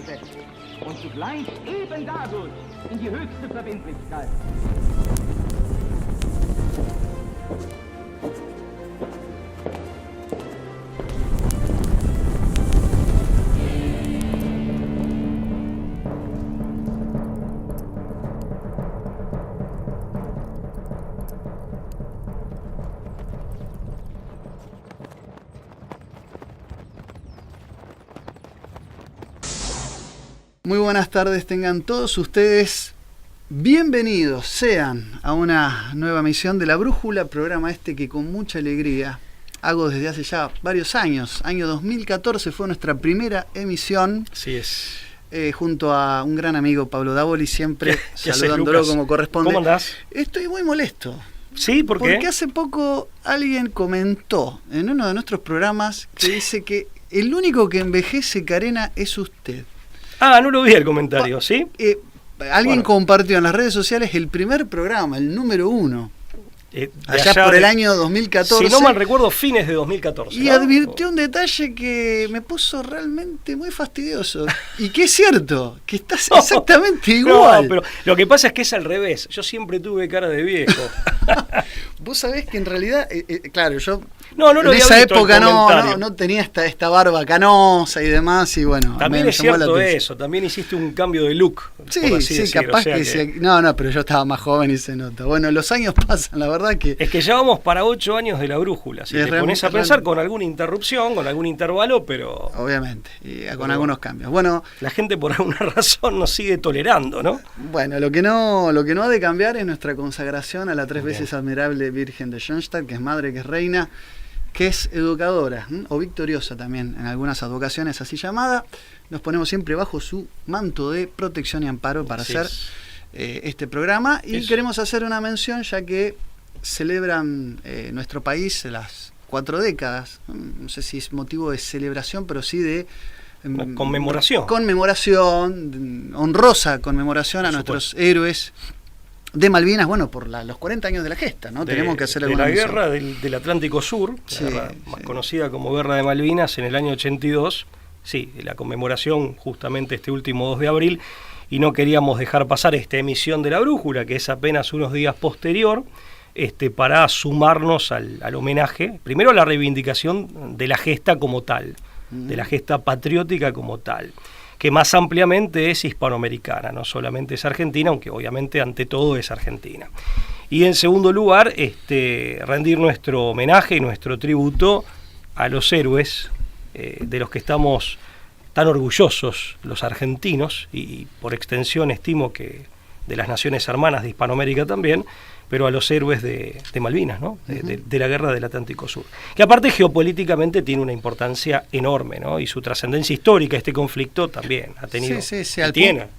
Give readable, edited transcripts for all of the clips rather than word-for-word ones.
Ehrenwerte und zugleich eben dadurch in die höchste Verbindlichkeit. Muy buenas tardes, tengan todos ustedes bienvenidos sean a una nueva emisión de La Brújula, programa que con mucha alegría hago desde hace ya varios años. Año 2014 fue nuestra primera emisión. Así es. Junto a un gran amigo, Pablo Davoli, siempre saludándolo como corresponde. ¿Cómo andás? Estoy muy molesto. ¿Sí? ¿Por qué? Porque hace poco alguien comentó en uno de nuestros programas que dice que el único que envejece, Carena, es usted. Ah, no lo vi el comentario, ¿sí? Alguien compartió en las redes sociales el primer programa, el número 1. Allá por el año 2014. Si no mal recuerdo, fines de 2014. Y ¿no? advirtió un detalle que me puso realmente muy fastidioso. Y que es cierto, que estás exactamente igual. No, pero lo que pasa es que es al revés. Yo siempre tuve cara de viejo. Vos sabés que en realidad, claro, yo en esa época no tenía esta barba canosa y demás, y bueno. También es cierto eso, también hiciste un cambio de look. Sí, capaz que... No, pero yo estaba más joven y se nota. Bueno, los años pasan, la verdad que... Es que ya vamos para 8 años de La Brújula, si te pones a pensar con alguna interrupción, con algún intervalo, pero... Obviamente, y con algunos cambios. Bueno, la gente por alguna razón nos sigue tolerando, ¿no? Bueno, lo que no ha de cambiar es nuestra consagración a la 3 veces admirable Virgen de Schoenstatt, que es madre, que es reina, que es educadora, o victoriosa también, en algunas advocaciones así llamada. Nos ponemos siempre bajo su manto de protección y amparo para hacer este programa. Y queremos hacer una mención, ya que celebran nuestro país las 4 décadas. No sé si es motivo de celebración, pero sí de... Conmemoración. Honrosa conmemoración a nuestros héroes de Malvinas, bueno, por los 40 años de la gesta, ¿no? Tenemos que hacer alguna mención. La guerra del Atlántico Sur, la guerra más conocida como Guerra de Malvinas, en el año 82, la conmemoración justamente este último 2 de abril, y no queríamos dejar pasar esta emisión de La Brújula, que es apenas unos días posterior, para sumarnos al homenaje, primero a la reivindicación de la gesta como tal, de la gesta patriótica como tal, que más ampliamente es hispanoamericana, no solamente es argentina, aunque obviamente ante todo es argentina. Y en segundo lugar, rendir nuestro homenaje y nuestro tributo a los héroes de los que estamos tan orgullosos los argentinos, y por extensión estimo que de las naciones hermanas de Hispanoamérica también, pero a los héroes de Malvinas, ¿no? De la guerra del Atlántico Sur. Que aparte geopolíticamente tiene una importancia enorme, ¿no? Y su trascendencia histórica, este conflicto también ha tenido.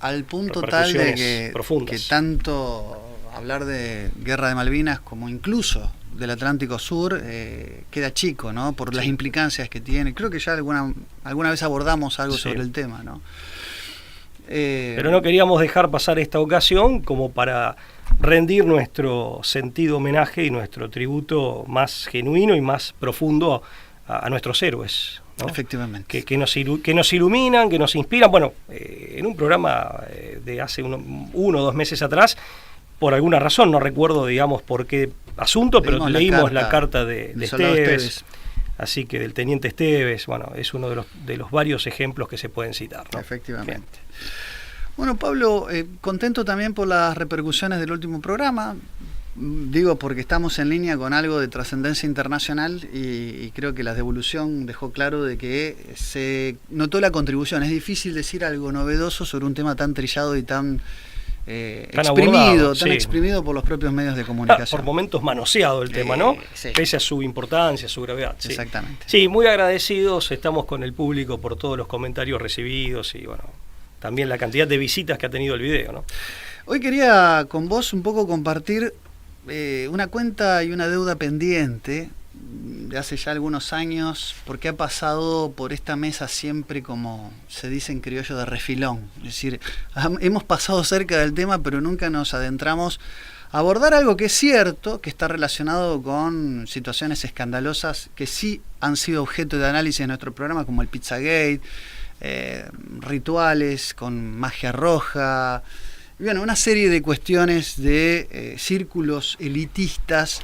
Al punto tal de que tanto hablar de guerra de Malvinas como incluso del Atlántico Sur queda chico, ¿no? Por las implicancias que tiene. Creo que ya alguna vez abordamos algo sobre el tema, ¿no? Pero no queríamos dejar pasar esta ocasión como para rendir nuestro sentido homenaje y nuestro tributo más genuino y más profundo a nuestros héroes, ¿no? Efectivamente. Que nos iluminan, que nos inspiran. Bueno, en un programa de hace 1 o 2 meses atrás, por alguna razón, no recuerdo, digamos, por qué asunto, pero leímos la carta de Esteves. Así que del teniente Esteves, bueno, es uno de los varios ejemplos que se pueden citar, ¿no? Efectivamente. Bien. Bueno, Pablo, contento también por las repercusiones del último programa. Digo, porque estamos en línea con algo de trascendencia internacional y creo que la devolución dejó claro de que se notó la contribución. Es difícil decir algo novedoso sobre un tema tan trillado y tan exprimido por los propios medios de comunicación. Por momentos manoseado el tema, ¿no? Pese a su importancia, su gravedad. Exactamente. Sí, muy agradecidos estamos con el público por todos los comentarios recibidos y, bueno, también la cantidad de visitas que ha tenido el video, ¿no? Hoy quería con vos un poco compartir una cuenta y una deuda pendiente de hace ya algunos años, porque ha pasado por esta mesa siempre, como se dice en criollo, de refilón. Es decir, hemos pasado cerca del tema, pero nunca nos adentramos a abordar algo que es cierto, que está relacionado con situaciones escandalosas que sí han sido objeto de análisis en nuestro programa, como el Pizzagate, rituales con magia roja, y bueno, una serie de cuestiones de círculos elitistas,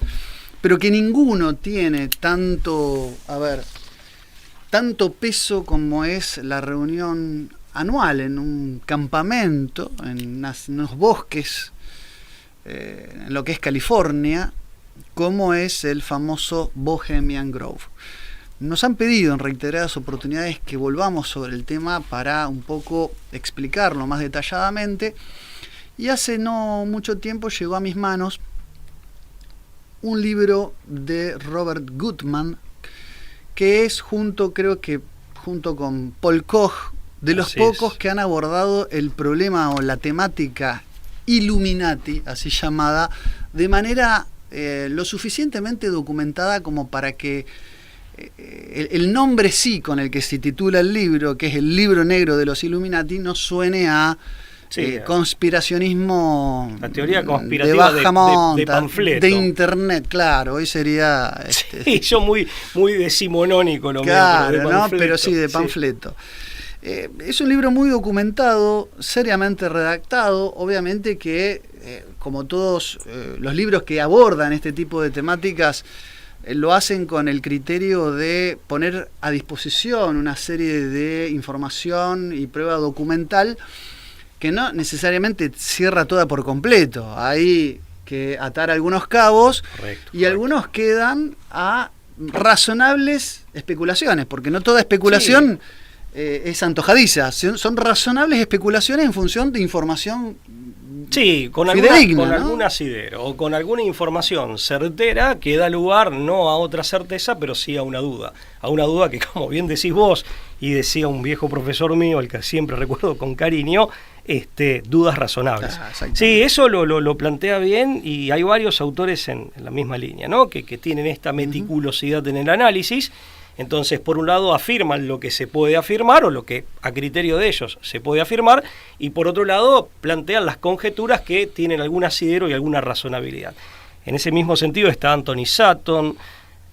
pero que ninguno tiene tanto peso como es la reunión anual en un campamento, en unos bosques, en lo que es California, como es el famoso Bohemian Grove. Nos han pedido en reiteradas oportunidades que volvamos sobre el tema para un poco explicarlo más detalladamente, y hace no mucho tiempo llegó a mis manos un libro de Robert Gutman, que es junto con Paul Koch, de los pocos que han abordado el problema o la temática Illuminati, así llamada, de manera lo suficientemente documentada como para que el nombre sí con el que se titula el libro, que es el libro negro de los Illuminati, no suene a conspiracionismo, la teoría conspirativa de baja monta, de panfleto, de internet, claro. Hoy sería sí, yo muy decimonónico lo claro, mío, ¿no? Pero sí, de panfleto. Es un libro muy documentado, seriamente redactado, obviamente que como todos los libros que abordan este tipo de temáticas, lo hacen con el criterio de poner a disposición una serie de información y prueba documental que no necesariamente cierra toda por completo. Hay que atar algunos cabos. Correcto. Algunos quedan a razonables especulaciones, porque no toda especulación es antojadiza, son razonables especulaciones en función de información con algún asidero o con alguna información certera que da lugar no a otra certeza, pero sí a una duda que, como bien decís vos y decía un viejo profesor mío, al que siempre recuerdo con cariño, dudas razonables. Sí, eso lo plantea bien, y hay varios autores en la misma línea, ¿no? que tienen esta meticulosidad en el análisis. Entonces, por un lado, afirman lo que se puede afirmar o lo que a criterio de ellos se puede afirmar, y por otro lado, plantean las conjeturas que tienen algún asidero y alguna razonabilidad. En ese mismo sentido está Anthony Sutton.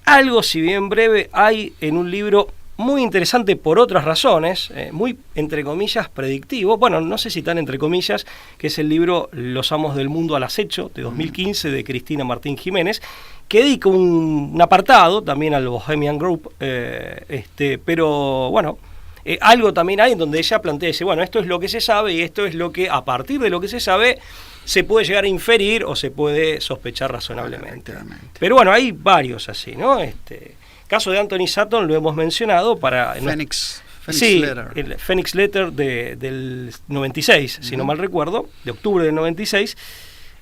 Algo, si bien breve, hay en un libro muy interesante por otras razones, muy, entre comillas, predictivo, bueno, no sé si tan entre comillas, que es el libro Los amos del mundo al acecho, de 2015, de Cristina Martín Jiménez, que dedica un apartado también al Bohemian Group, pero bueno, algo también hay en donde ella plantea, dice, bueno, esto es lo que se sabe y esto es lo que, a partir de lo que se sabe, se puede llegar a inferir o se puede sospechar razonablemente. Pero bueno, hay varios así, ¿no? Caso de Anthony Sutton lo hemos mencionado para... Phoenix Letter. El Phoenix Letter del 96, si no mal recuerdo, de octubre del 96.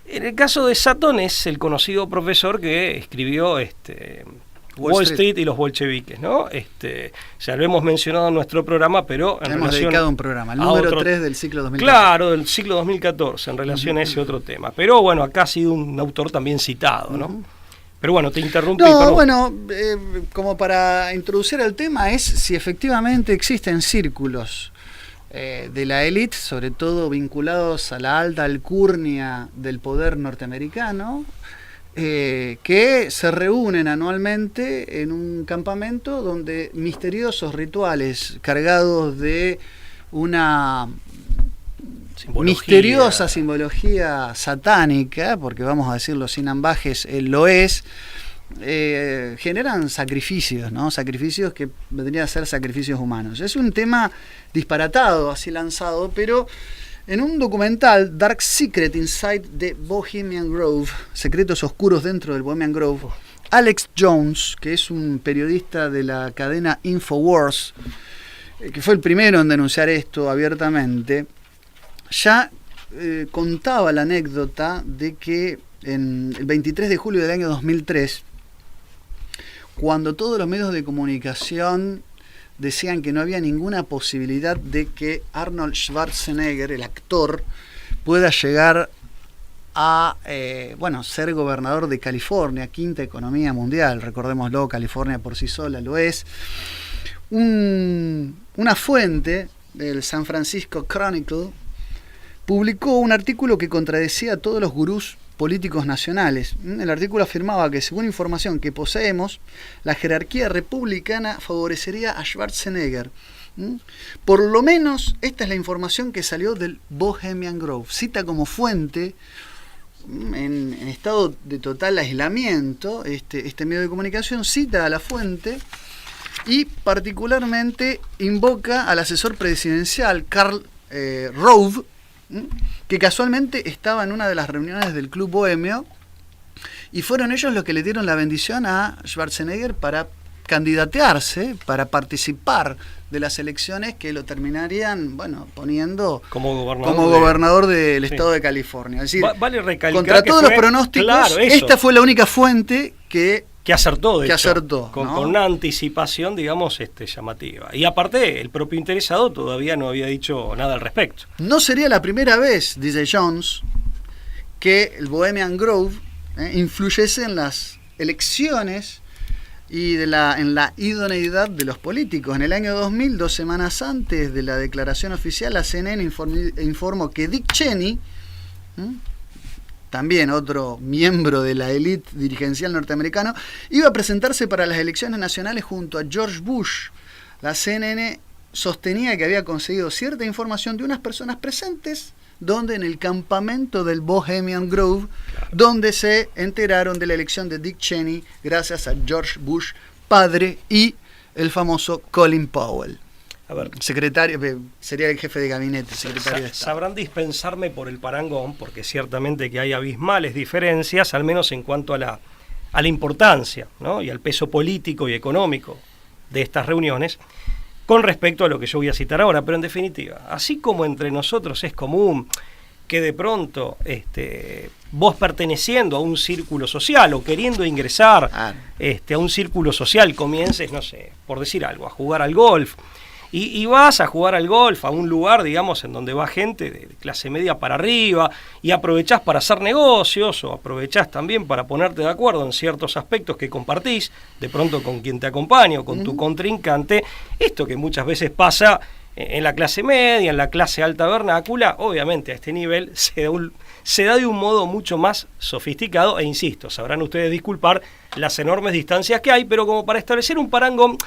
En el caso de Sutton es el conocido profesor que escribió Wall Street y los bolcheviques, ¿no? Ya lo hemos mencionado en nuestro programa, pero en hemos dedicado un programa, el número 3 del ciclo 2014. Claro, del ciclo 2014, en relación a ese otro tema. Pero bueno, acá ha sido un autor también citado, ¿no? Pero bueno, te interrumpí. No, bueno, como para introducir el tema, es si efectivamente existen círculos de la élite, sobre todo vinculados a la alta alcurnia del poder norteamericano, que se reúnen anualmente en un campamento donde misteriosos rituales cargados de una misteriosa simbología satánica, porque vamos a decirlo sin ambajes, lo es, generan sacrificios, ¿no? Sacrificios que vendrían a ser sacrificios humanos. Es un tema disparatado, así lanzado, pero en un documental, Dark Secret Inside the Bohemian Grove, Secretos Oscuros dentro del Bohemian Grove, Alex Jones, que es un periodista de la cadena InfoWars, que fue el primero en denunciar esto abiertamente, ya contaba la anécdota de que en el 23 de julio del año 2003, cuando todos los medios de comunicación decían que no había ninguna posibilidad de que Arnold Schwarzenegger, el actor, pueda llegar a ser gobernador de California, quinta economía mundial, recordémoslo, California por sí sola lo es. Una fuente del San Francisco Chronicle publicó un artículo que contradecía a todos los gurús políticos nacionales. El artículo afirmaba que, según información que poseemos, la jerarquía republicana favorecería a Schwarzenegger Por lo menos esta es la información que salió del Bohemian Grove. Cita como fuente, en estado de total aislamiento, este medio de comunicación cita a la fuente y particularmente invoca al asesor presidencial Karl Rove, que casualmente estaba en una de las reuniones del Club Bohemio, y fueron ellos los que le dieron la bendición a Schwarzenegger para candidatearse, para participar de las elecciones que lo terminarían, poniendo como gobernador del estado de California. Es decir, vale recalcar contra que todos los pronósticos, esta fue la única fuente que acertó, con una anticipación, digamos, llamativa. Y aparte, el propio interesado todavía no había dicho nada al respecto. No sería la primera vez, dice Jones, que el Bohemian Grove influyese en las elecciones y en la idoneidad de los políticos. En el año 2000, 2 semanas antes de la declaración oficial, la CNN informó que Dick Cheney, también otro miembro de la élite dirigencial norteamericano, iba a presentarse para las elecciones nacionales junto a George Bush. La CNN sostenía que había conseguido cierta información de unas personas presentes en el campamento del Bohemian Grove, donde se enteraron de la elección de Dick Cheney gracias a George Bush padre y el famoso Colin Powell. A ver, secretario, sería el jefe de gabinete, secretario de Estado. Sabrán dispensarme por el parangón, porque ciertamente que hay abismales diferencias, al menos en cuanto a la importancia, ¿no?, y al peso político y económico de estas reuniones, con respecto a lo que yo voy a citar ahora. Pero en definitiva, así como entre nosotros es común que de pronto vos perteneciendo a un círculo social o queriendo ingresar a un círculo social comiences, no sé, por decir algo, a jugar al golf, y vas a jugar al golf a un lugar, digamos, en donde va gente de clase media para arriba, y aprovechás para hacer negocios, o aprovechás también para ponerte de acuerdo en ciertos aspectos que compartís, de pronto con quien te acompaña o con tu contrincante. Esto que muchas veces pasa en la clase media, en la clase alta vernácula, obviamente a este nivel se da de un modo mucho más sofisticado, e insisto, sabrán ustedes disculpar las enormes distancias que hay, pero como para establecer un parangón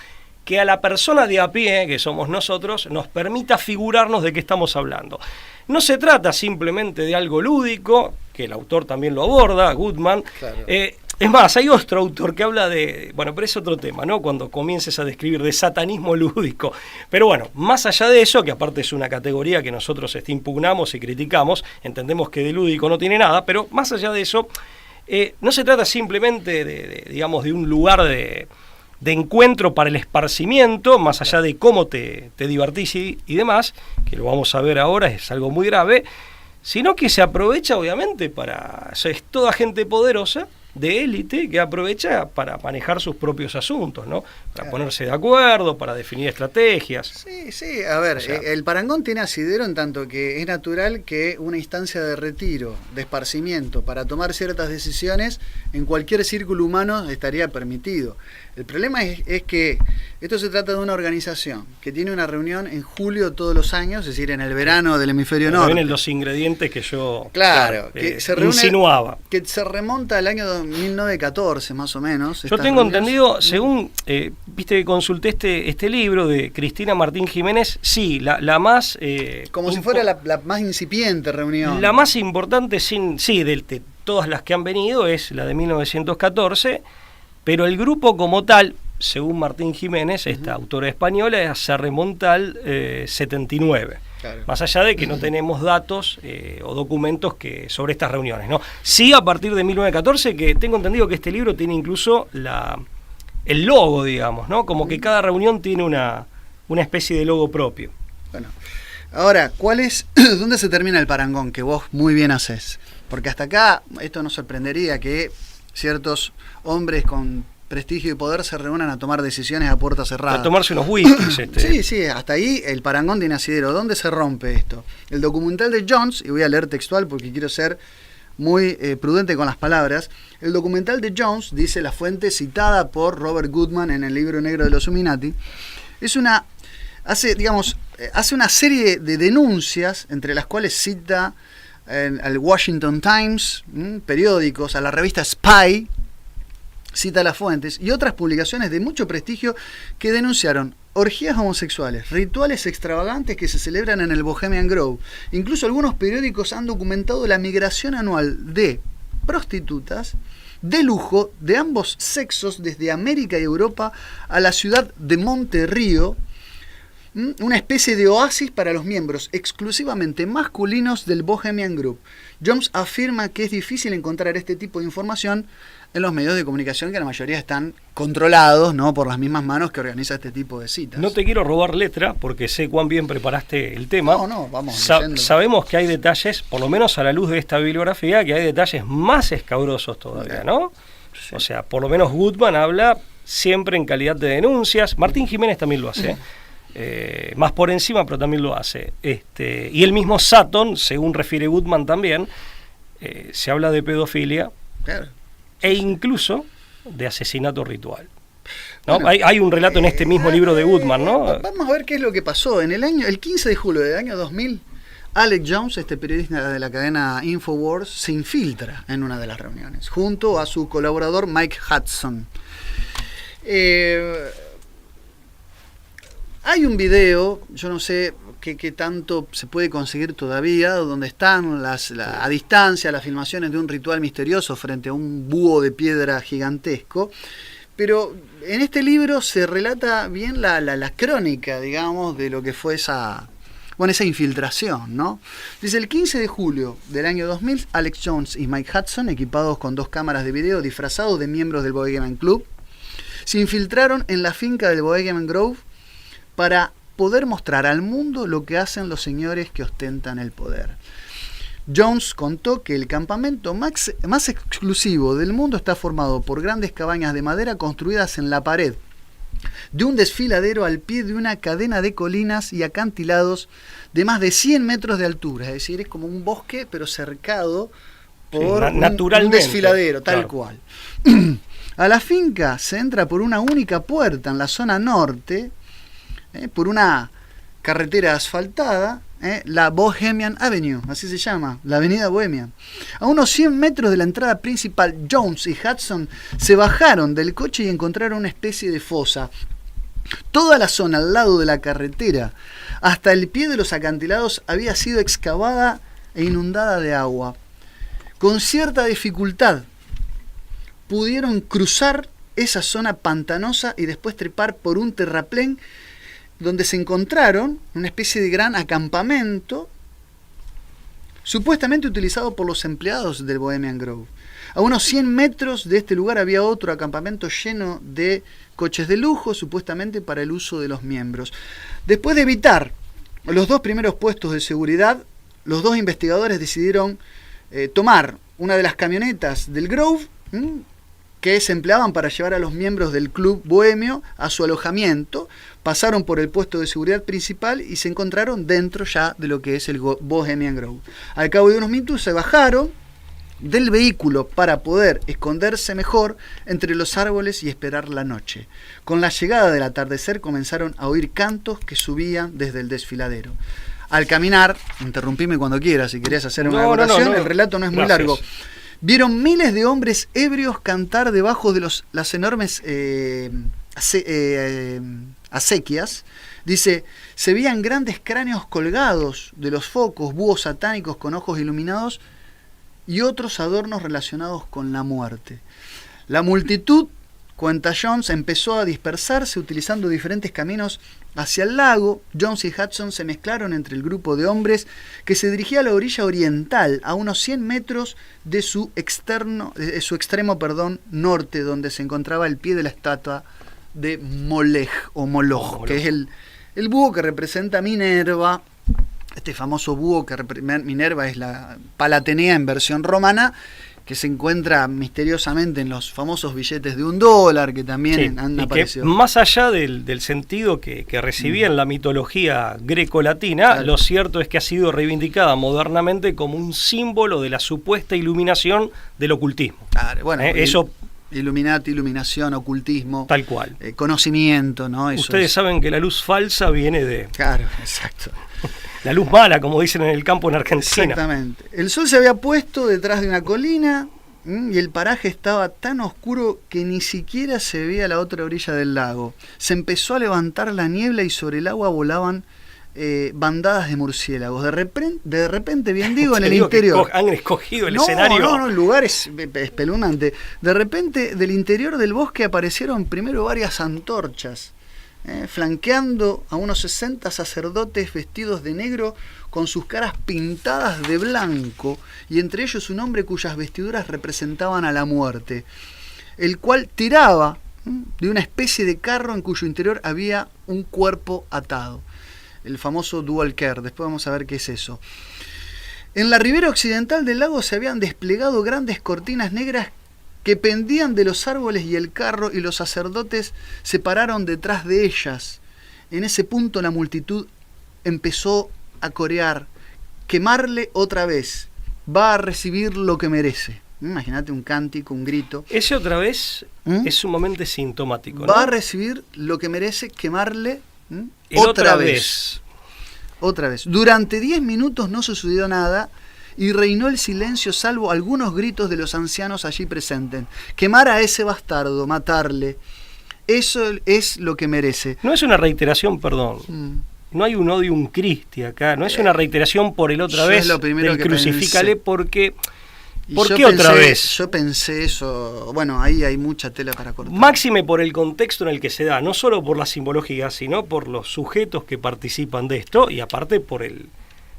que a la persona de a pie, que somos nosotros, nos permita figurarnos de qué estamos hablando. No se trata simplemente de algo lúdico, que el autor también lo aborda, Goodman. Claro. Es más, hay otro autor que habla pero es otro tema, ¿no?, cuando comiences a describir de satanismo lúdico. Pero bueno, más allá de eso, que aparte es una categoría que nosotros impugnamos y criticamos, entendemos que de lúdico no tiene nada, pero más allá de eso, no se trata simplemente de un lugar de encuentro para el esparcimiento, más allá de cómo te divertís y demás, que lo vamos a ver ahora, es algo muy grave, sino que se aprovecha obviamente es toda gente poderosa, de élite, que aprovecha para manejar sus propios asuntos, ¿no? Para ponerse de acuerdo, para definir estrategias. Sí, a ver, el parangón tiene asidero en tanto que es natural que una instancia de retiro, de esparcimiento, para tomar ciertas decisiones, en cualquier círculo humano estaría permitido. El problema es que esto se trata de una organización que tiene una reunión en julio todos los años, es decir, en el verano del hemisferio norte. Vienen los ingredientes que yo que se reúne, insinuaba. Que se remonta al año 1914, más o menos. Yo tengo entendido, según viste que consulté este libro de Cristina Martín Jiménez, sí, la más... como si fuera la más incipiente reunión. La más importante, de todas las que han venido, es la de 1914, pero el grupo como tal, según Martín Jiménez, esta autora española, se remonta al 79. Claro. Más allá de que no tenemos datos o documentos sobre estas reuniones, ¿no? Sí, a partir de 1914, que tengo entendido que este libro tiene incluso el logo, digamos, ¿no? Como que cada reunión tiene una especie de logo propio. Bueno, ahora, ¿dónde se termina el parangón que vos muy bien haces? Porque hasta acá, esto nos sorprendería que ciertos hombres con prestigio y poder se reúnan a tomar decisiones a puerta cerrada. A tomarse unos whiskies. Sí, hasta ahí el parangón tiene asidero. ¿Dónde se rompe esto? El documental de Jones, y voy a leer textual porque quiero ser muy prudente con las palabras. El documental de Jones, dice la fuente citada por Robert Goodman en el libro negro de los Illuminati, hace una serie de denuncias, entre las cuales cita al Washington Times, periódicos, a la revista Spy, cita las fuentes, y otras publicaciones de mucho prestigio que denunciaron orgías homosexuales, rituales extravagantes que se celebran en el Bohemian Grove. Incluso algunos periódicos han documentado la migración anual de prostitutas de lujo de ambos sexos desde América y Europa a la ciudad de Monterrío, una especie de oasis para los miembros exclusivamente masculinos del Bohemian Group. Jones afirma que es difícil encontrar este tipo de información en los medios de comunicación, que la mayoría están controlados, ¿no?, por las mismas manos que organiza este tipo de citas. No te quiero robar letra, porque sé cuán bien preparaste el tema. No, vamos sabemos que hay detalles, por lo menos a la luz de esta bibliografía, que hay detalles más escabrosos todavía, ¿no? Sí. O sea, por lo menos Goodman habla siempre en calidad de denuncias. Martín Jiménez también lo hace. Más por encima, pero también lo hace. Y el mismo Sutton, según refiere Goodman también, se habla de pedofilia, claro, e incluso de asesinato ritual, ¿no? Bueno, hay un relato en este mismo libro de Goodman, ¿no? Vamos a ver qué es lo que pasó. El 15 de julio del año 2000, Alex Jones, periodista de la cadena Infowars, se infiltra en una de las reuniones, junto a su colaborador Mike Hudson. Hay un video, yo no sé qué tanto se puede conseguir todavía, donde están a distancia las filmaciones de un ritual misterioso frente a un búho de piedra gigantesco, pero en este libro se relata bien la crónica, digamos, de lo que fue esa infiltración, ¿no? Desde el 15 de julio del año 2000, Alex Jones y Mike Hudson, equipados con 2 cámaras de video disfrazados de miembros del Bohemian Club, se infiltraron en la finca del Bohemian Grove para poder mostrar al mundo lo que hacen los señores que ostentan el poder. Jones contó que el campamento más exclusivo del mundo está formado por grandes cabañas de madera construidas en la pared de un desfiladero al pie de una cadena de colinas y acantilados de más de 100 metros de altura. Es decir, es como un bosque, pero cercado por un desfiladero, tal cual. A la finca se entra por una única puerta en la zona norte, por una carretera asfaltada, la Bohemian Avenue, así se llama, la avenida Bohemia. A unos 100 metros de la entrada principal, Jones y Hudson se bajaron del coche y encontraron una especie de fosa. Toda la zona al lado de la carretera, hasta el pie de los acantilados, había sido excavada e inundada de agua. Con cierta dificultad pudieron cruzar esa zona pantanosa y después trepar por un terraplén, donde se encontraron una especie de gran acampamento supuestamente utilizado por los empleados del Bohemian Grove. A unos 100 metros de este lugar había otro acampamento lleno de coches de lujo, supuestamente para el uso de los miembros. Después de evitar los 2 primeros puestos de seguridad, los 2 investigadores decidieron tomar una de las camionetas del Grove, que se empleaban para llevar a los miembros del club bohemio a su alojamiento. Pasaron por el puesto de seguridad principal y se encontraron dentro ya de lo que es el Bohemian Grove. Al cabo de unos minutos se bajaron del vehículo para poder esconderse mejor entre los árboles y esperar la noche. Con la llegada del atardecer comenzaron a oír cantos que subían desde el desfiladero. Al caminar, interrumpime cuando quieras si querés hacer una acotación, el relato no es muy largo. Vieron miles de hombres ebrios cantar debajo de las enormes acequias. Dice, se veían grandes cráneos colgados de los focos, búhos satánicos con ojos iluminados y otros adornos relacionados con la muerte. La multitud, cuenta Jones, empezó a dispersarse utilizando diferentes caminos hacia el lago. Jones y Hudson se mezclaron entre el grupo de hombres que se dirigía a la orilla oriental, a unos 100 metros de su extremo norte, donde se encontraba el pie de la estatua de Moloch, que es el búho que representa a Minerva. Este famoso búho que Minerva es la Palatenea en versión romana, que se encuentra misteriosamente en los famosos billetes de $1, que también han aparecido. Que más allá del sentido que recibía en la mitología greco-latina, claro, lo cierto es que ha sido reivindicada modernamente como un símbolo de la supuesta iluminación del ocultismo. Claro, bueno, eso... Illuminati, iluminación, ocultismo. Tal cual. Conocimiento, ¿no? Eso Ustedes saben que la luz falsa viene de... Claro, exacto. La luz mala, como dicen en el campo en Argentina. Exactamente. El sol se había puesto detrás de una colina, y el paraje estaba tan oscuro que ni siquiera se veía la otra orilla del lago. Se empezó a levantar la niebla y sobre el agua volaban bandadas de murciélagos. De repente, bien digo, en el interior. Han escogido el escenario. No, el lugar es espeluznante. De repente, del interior del bosque aparecieron primero varias antorchas, flanqueando a unos 60 sacerdotes vestidos de negro con sus caras pintadas de blanco, y entre ellos un hombre cuyas vestiduras representaban a la muerte, el cual tiraba de una especie de carro en cuyo interior había un cuerpo atado. El famoso dual care. Después vamos a ver qué es eso. En la ribera occidental del lago se habían desplegado grandes cortinas negras que pendían de los árboles y el carro, y los sacerdotes se pararon detrás de ellas. En ese punto la multitud empezó a corear: quemarle otra vez, va a recibir lo que merece. Imagínate un cántico, un grito. Ese otra vez es sumamente sintomático, ¿no? Va a recibir lo que merece, quemarle otra vez. Otra vez. Durante 10 minutos no sucedió nada y reinó el silencio, salvo algunos gritos de los ancianos allí presentes. Quemar a ese bastardo, matarle, eso es lo que merece. No es una reiteración, perdón. No hay un odium Christi acá, no es una reiteración por el otra vez del crucifícale, porque... ¿Por qué otra vez? Yo pensé eso. Bueno, ahí hay mucha tela para cortar. Máxime por el contexto en el que se da, no solo por la simbología, sino por los sujetos que participan de esto, y aparte por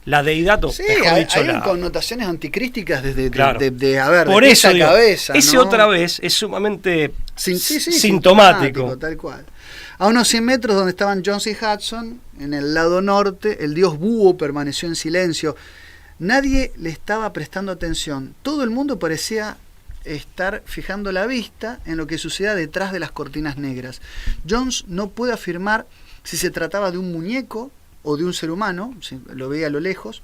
la deidad, sí, mejor dicho, hay connotaciones anticrísticas desde claro. Por eso digo, cabeza, ese ¿no? Otra vez es sumamente sintomático, tal cual. A unos 100 metros donde estaban Jones y Hudson, en el lado norte, el dios búho permaneció en silencio. Nadie le estaba prestando atención. Todo el mundo parecía estar fijando la vista en lo que sucedía detrás de las cortinas negras. Jones no puede afirmar si se trataba de un muñeco o de un ser humano, lo veía a lo lejos.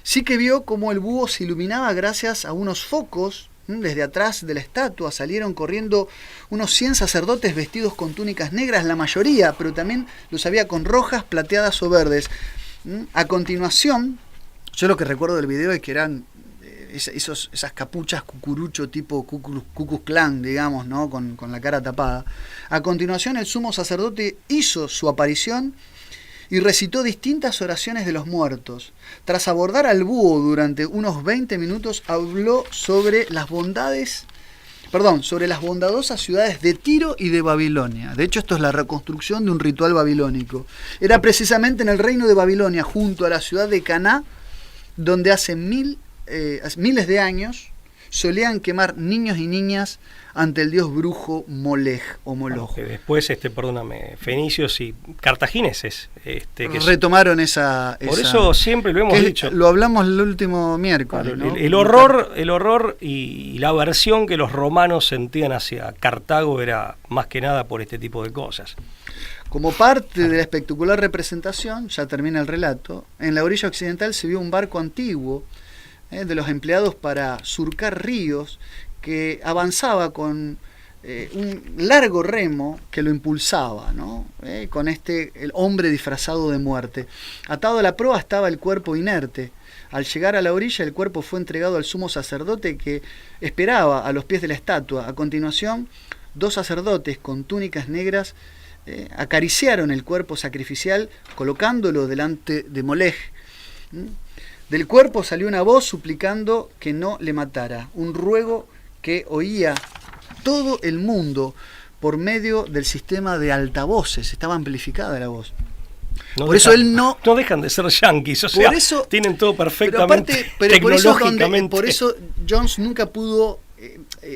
Sí que vio cómo el búho se iluminaba gracias a unos focos. Desde atrás de la estatua salieron corriendo unos 100 sacerdotes vestidos con túnicas negras, la mayoría, pero también los había con rojas, plateadas o verdes. A continuación, yo lo que recuerdo del video es que eran esas capuchas cucurucho tipo Ku Klux Klan, digamos, ¿no? Con la cara tapada. A continuación, el sumo sacerdote hizo su aparición y recitó distintas oraciones de los muertos. Tras abordar al búho durante unos 20 minutos, habló sobre las bondadosas ciudades de Tiro y de Babilonia. De hecho, esto es la reconstrucción de un ritual babilónico. Era precisamente en el reino de Babilonia, junto a la ciudad de Caná, donde hace miles de años solían quemar niños y niñas ante el dios brujo Molej o Moloch. Que después, fenicios y cartagineses retomaron esa... Por eso siempre lo hemos dicho. Lo hablamos el último miércoles, claro, ¿no? El horror y la aversión que los romanos sentían hacia Cartago era más que nada por este tipo de cosas. Como parte de la espectacular representación, ya termina el relato, en la orilla occidental se vio un barco antiguo de los empleados para surcar ríos, que avanzaba con un largo remo que lo impulsaba, ¿no? Con el hombre disfrazado de muerte. Atado a la proa estaba el cuerpo inerte. Al llegar a la orilla, el cuerpo fue entregado al sumo sacerdote, que esperaba a los pies de la estatua. A continuación, 2 sacerdotes con túnicas negras acariciaron el cuerpo sacrificial colocándolo delante de Molej. Del cuerpo salió una voz suplicando que no le matara, un ruego que oía todo el mundo por medio del sistema de altavoces. Estaba amplificada la voz. Por eso él no dejan de ser yanquis, o sea, tienen todo perfectamente tecnológicamente. Por eso Jones nunca pudo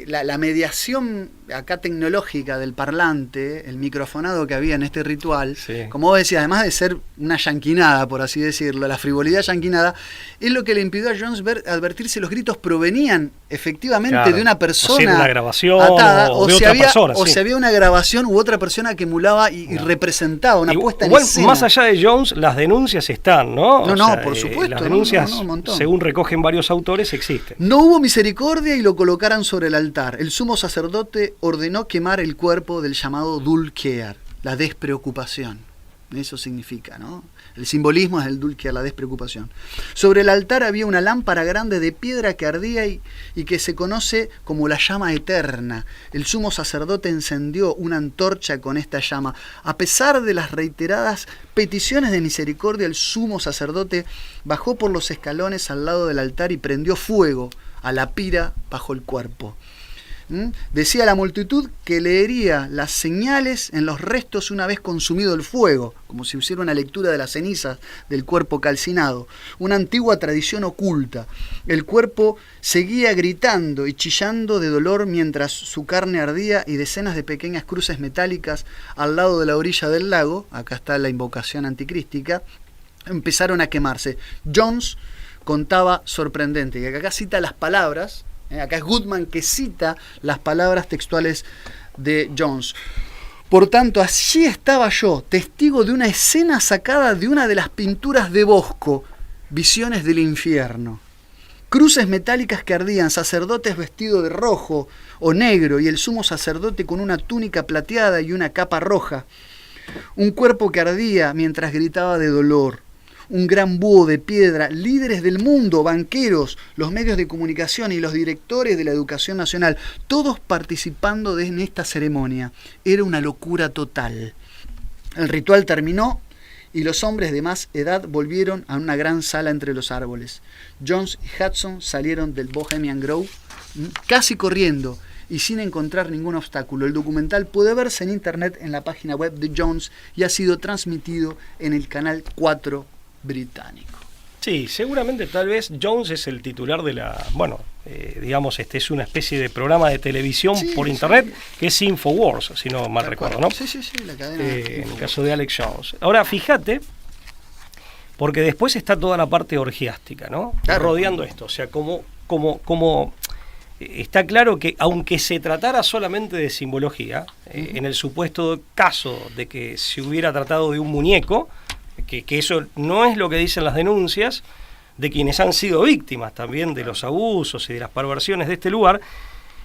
la mediación acá tecnológica del parlante, el microfonado que había en este ritual, como vos decías, además de ser una yanquinada, por así decirlo, la frivolidad yanquinada, es lo que le impidió a Jones advertir si los gritos provenían efectivamente de una persona, o si era una grabación atada, o de otra persona, o si había una grabación u otra persona que emulaba y representaba una puesta en escena. Más allá de Jones, las denuncias están, ¿no? Por supuesto. Las denuncias, según recogen varios autores, existen. No hubo misericordia y lo colocaron sobre el altar. El sumo sacerdote ordenó quemar el cuerpo del llamado Dul Kear, la despreocupación. Eso significa, ¿no? El simbolismo es el dulce a la despreocupación. Sobre el altar había una lámpara grande de piedra que ardía y que se conoce como la llama eterna. El sumo sacerdote encendió una antorcha con esta llama. A pesar de las reiteradas peticiones de misericordia, el sumo sacerdote bajó por los escalones al lado del altar y prendió fuego a la pira bajo el cuerpo. Decía a la multitud que leería las señales en los restos una vez consumido el fuego, como si hiciera una lectura de las cenizas del cuerpo calcinado, una antigua tradición oculta. El cuerpo seguía gritando y chillando de dolor mientras su carne ardía y decenas de pequeñas cruces metálicas al lado de la orilla del lago, acá está la invocación anticrística, empezaron a quemarse. Jones contaba sorprendente, que acá cita las palabras. Acá es Goodman que cita las palabras textuales de Jones. Por tanto, allí estaba yo, testigo de una escena sacada de una de las pinturas de Bosco, Visiones del infierno. Cruces metálicas que ardían, sacerdotes vestidos de rojo o negro y el sumo sacerdote con una túnica plateada y una capa roja. Un cuerpo que ardía mientras gritaba de dolor. Un gran búho de piedra, líderes del mundo, banqueros, los medios de comunicación y los directores de la educación nacional, todos participando en esta ceremonia. Era una locura total. El ritual terminó y los hombres de más edad volvieron a una gran sala entre los árboles. Jones y Hudson salieron del Bohemian Grove casi corriendo y sin encontrar ningún obstáculo. El documental puede verse en internet en la página web de Jones y ha sido transmitido en el canal 4 británico. Sí, seguramente tal vez Jones es el titular de la, digamos, es una especie de programa de televisión por internet que es Infowars, si no mal recuerdo, ¿no? Sí, la cadena. En el caso de Alex Jones. Ahora, fíjate, porque después está toda la parte orgiástica, ¿no? Claro. Rodeando esto, o sea, como está claro que aunque se tratara solamente de simbología, en el supuesto caso de que se hubiera tratado de un muñeco, que eso no es lo que dicen las denuncias de quienes han sido víctimas también de los abusos y de las perversiones de este lugar,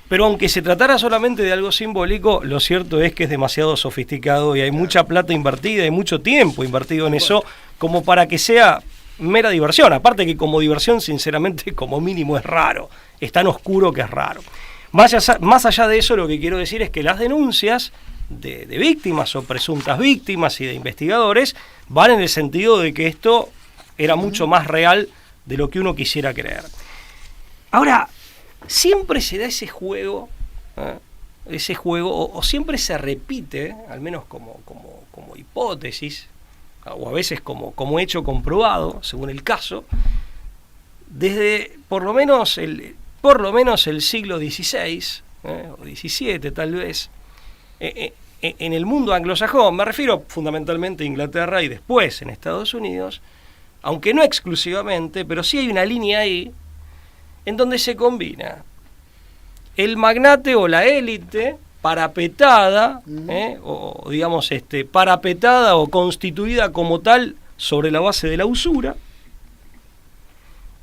pero aunque se tratara solamente de algo simbólico, lo cierto es que es demasiado sofisticado y hay mucha plata invertida y mucho tiempo invertido en eso como para que sea mera diversión. Aparte que como diversión, sinceramente, como mínimo es raro, es tan oscuro que es raro. Más allá de eso, lo que quiero decir es que las denuncias de víctimas o presuntas víctimas y de investigadores van en el sentido de que esto era mucho más real de lo que uno quisiera creer. Ahora, siempre se da ese juego, o siempre se repite, al menos como hipótesis, o a veces como hecho comprobado, según el caso, desde por lo menos el siglo XVI, o XVII tal vez, en el mundo anglosajón, me refiero fundamentalmente a Inglaterra y después en Estados Unidos, aunque no exclusivamente, pero sí hay una línea ahí en donde se combina el magnate o la élite parapetada, o digamos parapetada o constituida como tal sobre la base de la usura,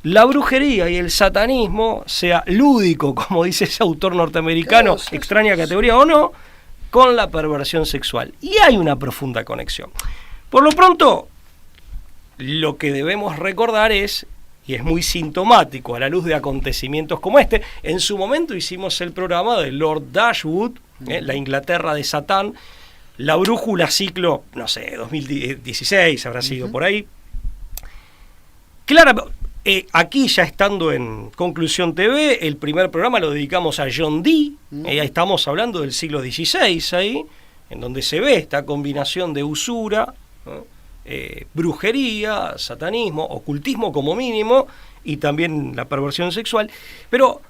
la brujería y el satanismo, sea lúdico, como dice ese autor norteamericano, extraña categoría o no, con la perversión sexual. Y hay una profunda conexión. Por lo pronto, lo que debemos recordar es, y es muy sintomático a la luz de acontecimientos como este, en su momento hicimos el programa de Lord Dashwood, la Inglaterra de Satán, la brújula ciclo, 2016 habrá sido por ahí. Claro, aquí ya estando en Conclusión TV, el primer programa lo dedicamos a John Dee, estamos hablando del siglo XVI ahí, en donde se ve esta combinación de usura, brujería, satanismo, ocultismo como mínimo, y también la perversión sexual, pero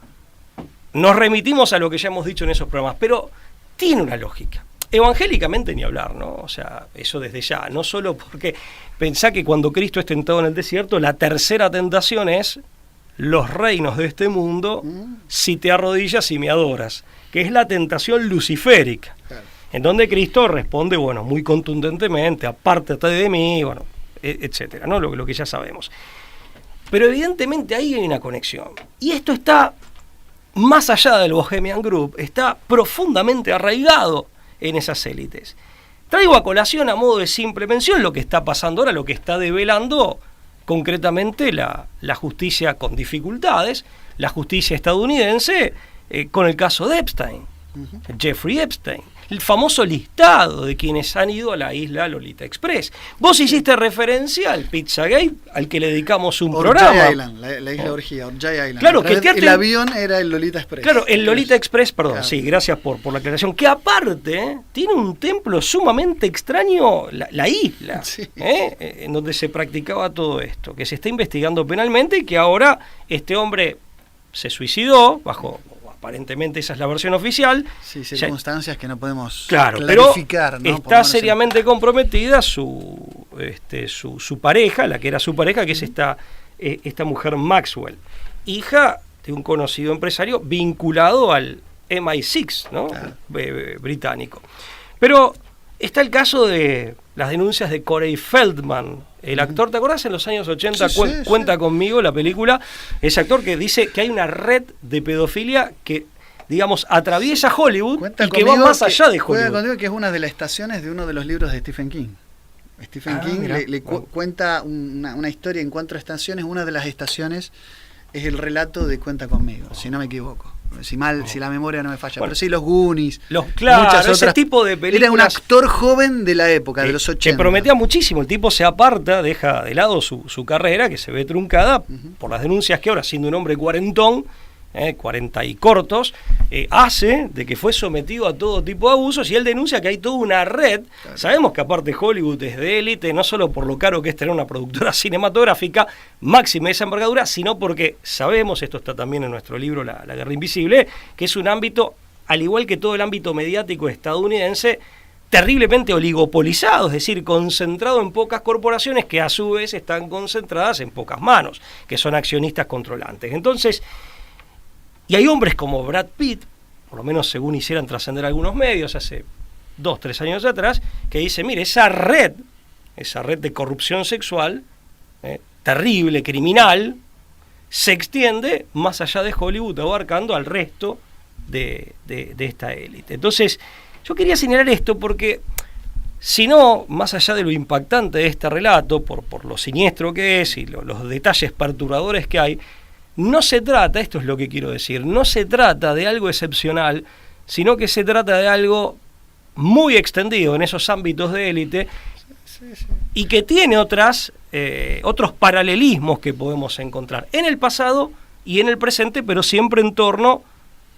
nos remitimos a lo que ya hemos dicho en esos programas, pero tiene una lógica. Evangélicamente ni hablar, ¿no? O sea, eso desde ya, no solo porque pensá que cuando Cristo es tentado en el desierto, la tercera tentación es los reinos de este mundo, si te arrodillas y me adoras, que es la tentación luciférica, en donde Cristo responde, muy contundentemente, apártate de mí, etcétera, ¿no? Lo que ya sabemos. Pero evidentemente ahí hay una conexión, y esto está más allá del Bohemian Group, está profundamente arraigado en esas élites. Traigo a colación, a modo de simple mención, lo que está pasando ahora, lo que está develando concretamente la justicia con dificultades, la justicia estadounidense, con el caso de Epstein, Jeffrey Epstein, el famoso listado de quienes han ido a la isla Lolita Express. Vos hiciste referencia al Pizzagate, al que le dedicamos un programa. Island, la isla Orgía, Orjay Island. Claro, que el avión era el Lolita Express. Claro, el Lolita Express, perdón, claro. Sí, gracias por la aclaración. Que aparte tiene un templo sumamente extraño, la isla, sí. En donde se practicaba todo esto, que se está investigando penalmente y que ahora este hombre se suicidó bajo... Aparentemente esa es la versión oficial. Sí, circunstancias que no podemos clarificar, ¿no? Está seriamente comprometida su pareja, la que era su pareja, que es esta mujer Maxwell, hija de un conocido empresario vinculado al MI6, ¿no? Británico. Pero está el caso de las denuncias de Corey Feldman, el actor, ¿te acordás? En los años 80, Cuenta conmigo, la película, ese actor que dice que hay una red de pedofilia que, digamos, atraviesa Hollywood y que va más allá de Hollywood. Cuenta conmigo, que es una de las estaciones de uno de los libros de Stephen King. Stephen King cuenta una historia en 4 estaciones. Una de las estaciones es el relato de Cuenta conmigo, si no me equivoco. Si la memoria no me falla. Bueno, pero sí, los Goonies. Muchas otras, ese tipo de películas. Era un actor joven de la época, de los 80. Que prometía muchísimo. El tipo se aparta, deja de lado su carrera, que se ve truncada por las denuncias que ahora, siendo un hombre cuarentón, 40 y cortos, hace de que fue sometido a todo tipo de abusos, y él denuncia que hay toda una red. Claro. Sabemos que aparte Hollywood es de élite, no solo por lo caro que es tener una productora cinematográfica máxima esa envergadura, sino porque sabemos, esto está también en nuestro libro La Guerra Invisible, que es un ámbito, al igual que todo el ámbito mediático estadounidense, terriblemente oligopolizado, es decir, concentrado en pocas corporaciones que a su vez están concentradas en pocas manos, que son accionistas controlantes. Entonces, y hay hombres como Brad Pitt, por lo menos según hicieran trascender algunos medios hace 2-3 años atrás, que dicen, mire, esa red de corrupción sexual, terrible, criminal, se extiende más allá de Hollywood, abarcando al resto de esta élite. Entonces, yo quería señalar esto porque, si no, más allá de lo impactante de este relato, por lo siniestro que es y los detalles perturbadores que hay, no se trata, esto es lo que quiero decir, no se trata de algo excepcional, sino que se trata de algo muy extendido en esos ámbitos de élite, y que tiene otros paralelismos que podemos encontrar en el pasado y en el presente, pero siempre en torno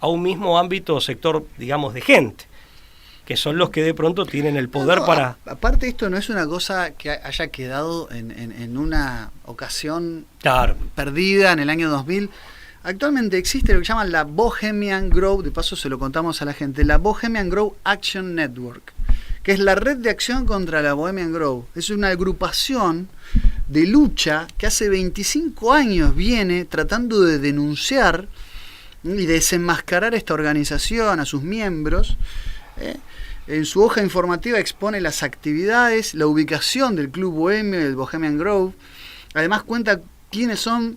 a un mismo ámbito o sector, digamos, de gente, que son los que de pronto tienen el poder para... Aparte, esto no es una cosa que haya quedado en una ocasión perdida en el año 2000. Actualmente existe lo que llaman la Bohemian Grove, de paso se lo contamos a la gente, la Bohemian Grove Action Network, que es la red de acción contra la Bohemian Grove. Es una agrupación de lucha que hace 25 años viene tratando de denunciar y desenmascarar esta organización, a sus miembros. En su hoja informativa expone las actividades, la ubicación del Club Bohemio y del Bohemian Grove. Además cuenta quiénes son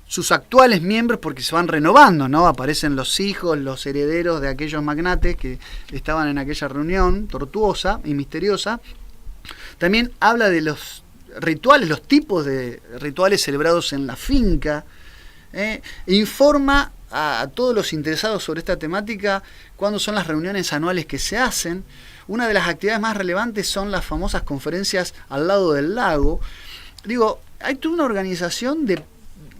sus actuales miembros, porque se van renovando, ¿no? Aparecen los hijos, los herederos de aquellos magnates que estaban en aquella reunión tortuosa y misteriosa. También habla de los rituales, los tipos de rituales celebrados en la finca. Informa a todos los interesados sobre esta temática cuándo son las reuniones anuales que se hacen. Una de las actividades más relevantes son las famosas conferencias al lado del lago. Digo, hay toda una organización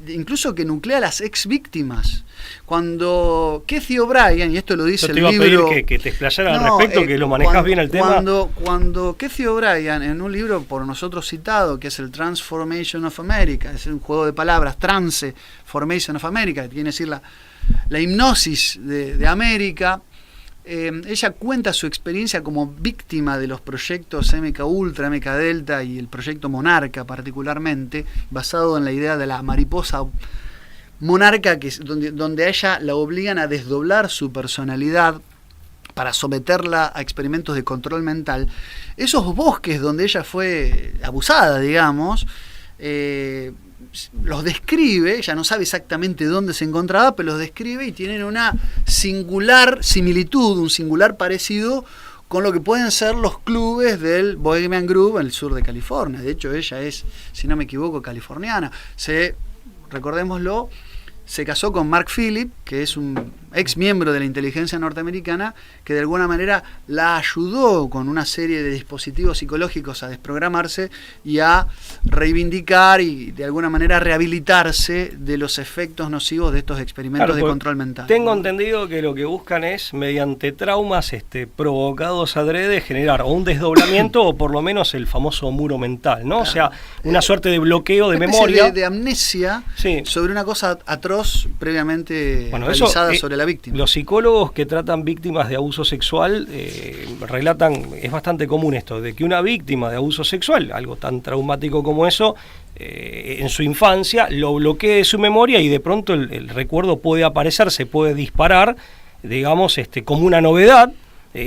incluso que nuclea a las ex víctimas. Cuando Cathy O'Brien, y esto lo dice el libro... Yo te iba a pedir que te explayaras al respecto, que lo manejás bien el tema. Cuando Cathy O'Brien, en un libro por nosotros citado, que es el Transformation of America, es un juego de palabras, Transformation of America, que quiere decir la hipnosis de América, ella cuenta su experiencia como víctima de los proyectos MK Ultra, MK Delta y el proyecto Monarca particularmente, basado en la idea de la mariposa monarca, que es donde a ella la obligan a desdoblar su personalidad para someterla a experimentos de control mental. Esos bosques donde ella fue abusada, digamos, los describe, ella no sabe exactamente dónde se encontraba, pero los describe y tienen una singular similitud, un singular parecido con lo que pueden ser los clubes del Bohemian Grove en el sur de California. De hecho, ella es, si no me equivoco, californiana. Recordémoslo, se casó con Mark Phillip, que es un ex miembro de la inteligencia norteamericana, que de alguna manera la ayudó con una serie de dispositivos psicológicos a desprogramarse y a reivindicar y de alguna manera rehabilitarse de los efectos nocivos de estos experimentos de control mental. Tengo entendido que lo que buscan es, mediante traumas provocados adrede, generar o un desdoblamiento o por lo menos el famoso muro mental, ¿no? Claro. O sea, una suerte de bloqueo de memoria. De amnesia sobre una cosa atroz previamente realizada sobre la víctima. Los psicólogos que tratan víctimas de abuso sexual relatan, es bastante común esto, de que una víctima de abuso sexual, algo tan traumático como eso, en su infancia, lo bloquee de su memoria y de pronto el recuerdo puede aparecer, se puede disparar, digamos, como una novedad,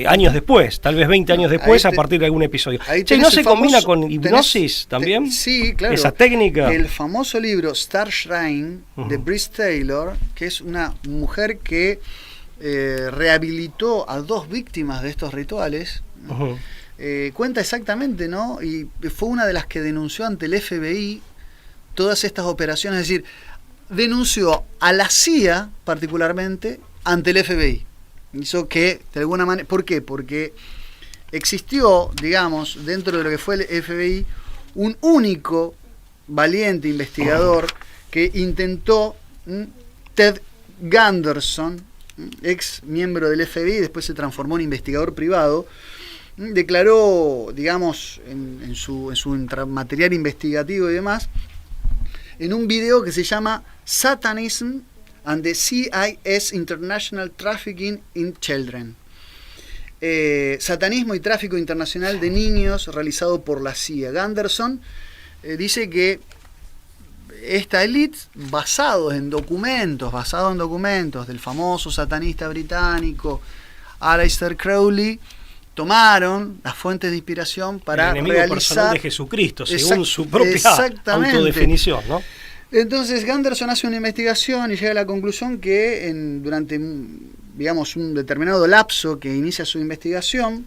años después, tal vez 20 años después, a partir de algún episodio. ¿No se combina con hipnosis también? Sí, claro. Esa técnica. El famoso libro Star Shrine de Brice Taylor, que es una mujer que rehabilitó a 2 víctimas de estos rituales, cuenta exactamente, ¿no? Y fue una de las que denunció ante el FBI todas estas operaciones, es decir, denunció a la CIA particularmente ante el FBI. Hizo que, de alguna manera... ¿Por qué? Porque existió, digamos, dentro de lo que fue el FBI, un único valiente investigador que intentó, Ted Gunderson, ex miembro del FBI, después se transformó en investigador privado, declaró, digamos, en su material investigativo y demás, en un video que se llama Satanism and the CIS International Trafficking in Children. Satanismo y tráfico internacional de niños realizado por la CIA. Gunderson dice que esta élite, basado en documentos del famoso satanista británico Aleister Crowley, tomaron las fuentes de inspiración para el enemigo realizar personal de Jesucristo, según su propia autodefinición, ¿no? Entonces Gunderson hace una investigación y llega a la conclusión que durante, digamos, un determinado lapso que inicia su investigación,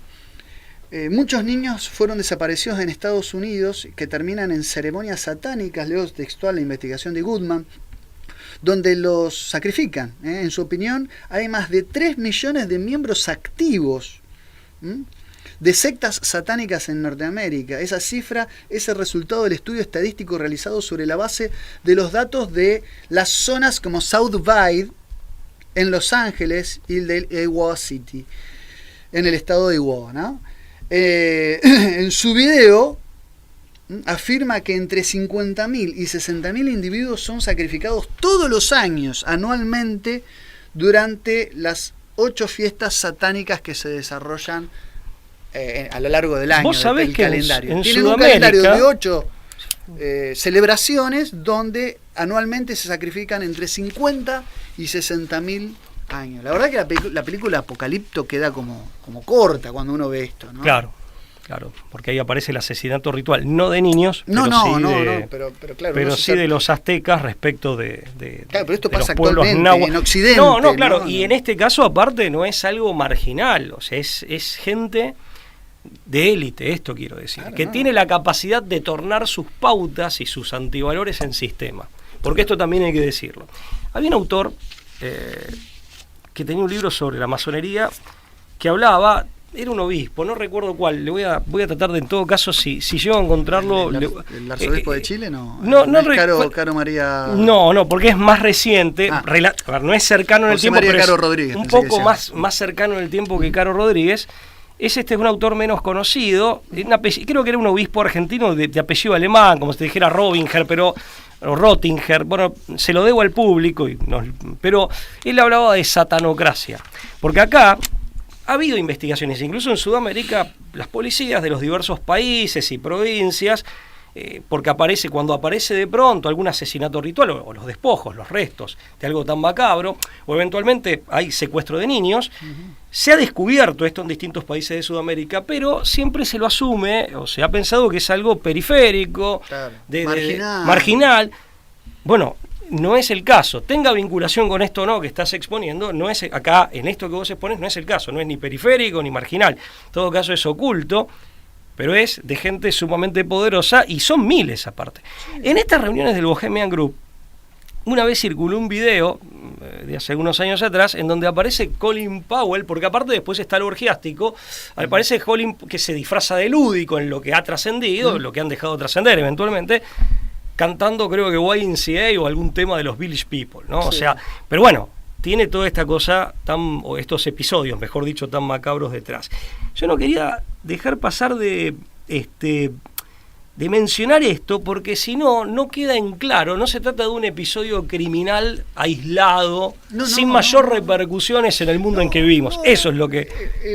muchos niños fueron desaparecidos en Estados Unidos que terminan en ceremonias satánicas, leo textual la investigación de Goodman, donde los sacrifican. En su opinión, hay más de 3 millones de miembros activos de sectas satánicas en Norteamérica. Esa cifra es el resultado del estudio estadístico realizado sobre la base de los datos de las zonas como South Vide en Los Ángeles y de Iowa City, en el estado de Iowa, ¿no? En su video afirma que entre 50.000 y 60.000 individuos son sacrificados todos los años, anualmente, durante las 8 fiestas satánicas que se desarrollan a lo largo del año. Vos sabés del que calendario. en Tienen Sudamérica, un calendario de 8 celebraciones donde anualmente se sacrifican entre 50 y 60.000 años. La verdad que la película Apocalipto queda como corta cuando uno ve esto, ¿no? Claro, porque ahí aparece el asesinato ritual, no de niños, pero claro, pero sí de los aztecas respecto de claro, pero esto de pasa los pueblos actualmente en Occidente. No, claro, y en este caso aparte no es algo marginal, o sea, es gente de élite, esto quiero decir, claro, que tiene la capacidad de tornar sus pautas y sus antivalores en sistema, porque esto también hay que decirlo. Había un autor que tenía un libro sobre la masonería que hablaba, era un obispo, no recuerdo cuál, le voy a tratar de, en todo caso, si llego a encontrarlo... ¿El arzobispo de Chile? No es Caro María... No, porque es más reciente, no es cercano en el tiempo, María pero Caro es Rodríguez, un poco más cercano en el tiempo que Caro Rodríguez. Es un autor menos conocido, creo que era un obispo argentino de apellido alemán, como si te dijera Robinger, o Rottinger, bueno, se lo debo al público, pero él hablaba de satanocracia, porque acá ha habido investigaciones, incluso en Sudamérica, las policías de los diversos países y provincias, porque cuando aparece de pronto algún asesinato ritual, o los despojos, los restos de algo tan macabro, o eventualmente hay secuestro de niños, se ha descubierto esto en distintos países de Sudamérica, pero siempre se lo asume, o se ha pensado que es algo periférico, claro, marginal. Bueno, no es el caso. Tenga vinculación con esto o no que estás exponiendo, no es acá, en esto que vos expones, no es el caso, no es ni periférico ni marginal. En todo caso es oculto, pero es de gente sumamente poderosa y son miles aparte. En estas reuniones del Bohemian Group, una vez circuló un video de hace algunos años atrás en donde aparece Colin Powell, porque aparte después está el orgiástico, aparece Colin que se disfraza de lúdico en lo que ha trascendido, lo que han dejado trascender eventualmente, cantando creo que YMCA o algún tema de los Village People, ¿no? Sí. O sea, pero bueno, tiene toda esta cosa o estos episodios, mejor dicho, tan macabros detrás. Yo no quería dejar pasar de mencionar esto, porque si no queda en claro, no se trata de un episodio criminal aislado, sin mayor repercusiones en el mundo en que vivimos. Eso es lo que...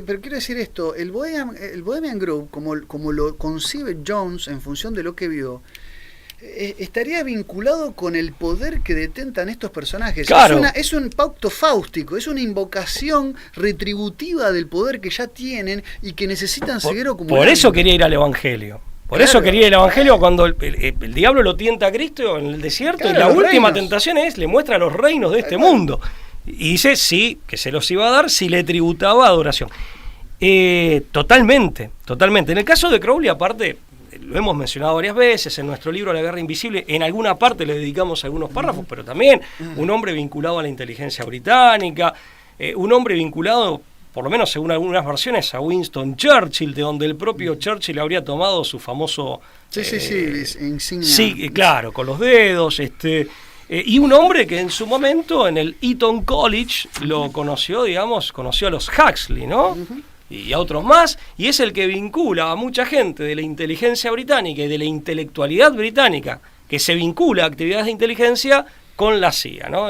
pero quiero decir esto, el Bohemian Group, como lo concibe Jones en función de lo que vio, estaría vinculado con el poder que detentan estos personajes. Claro. Es un pacto fáustico, es una invocación retributiva del poder que ya tienen y que necesitan seguir acumulando. Por eso quería ir al Evangelio. Por eso quería ir al Evangelio cuando el diablo lo tienta a Cristo en el desierto, y la última tentación le muestra los reinos de este mundo. Y dice, sí, que se los iba a dar si le tributaba adoración. Totalmente. En el caso de Crowley, aparte, lo hemos mencionado varias veces en nuestro libro La Guerra Invisible, en alguna parte le dedicamos algunos párrafos, pero también un hombre vinculado a la inteligencia británica, un hombre vinculado, por lo menos según algunas versiones, a Winston Churchill, de donde el propio Churchill habría tomado su famoso... insignia. Sí, claro, con los dedos, y un hombre que en su momento en el Eton College lo conoció, conoció a los Huxley, ¿no? Y a otros más, y es el que vincula a mucha gente de la inteligencia británica y de la intelectualidad británica, que se vincula a actividades de inteligencia con la CIA, ¿no?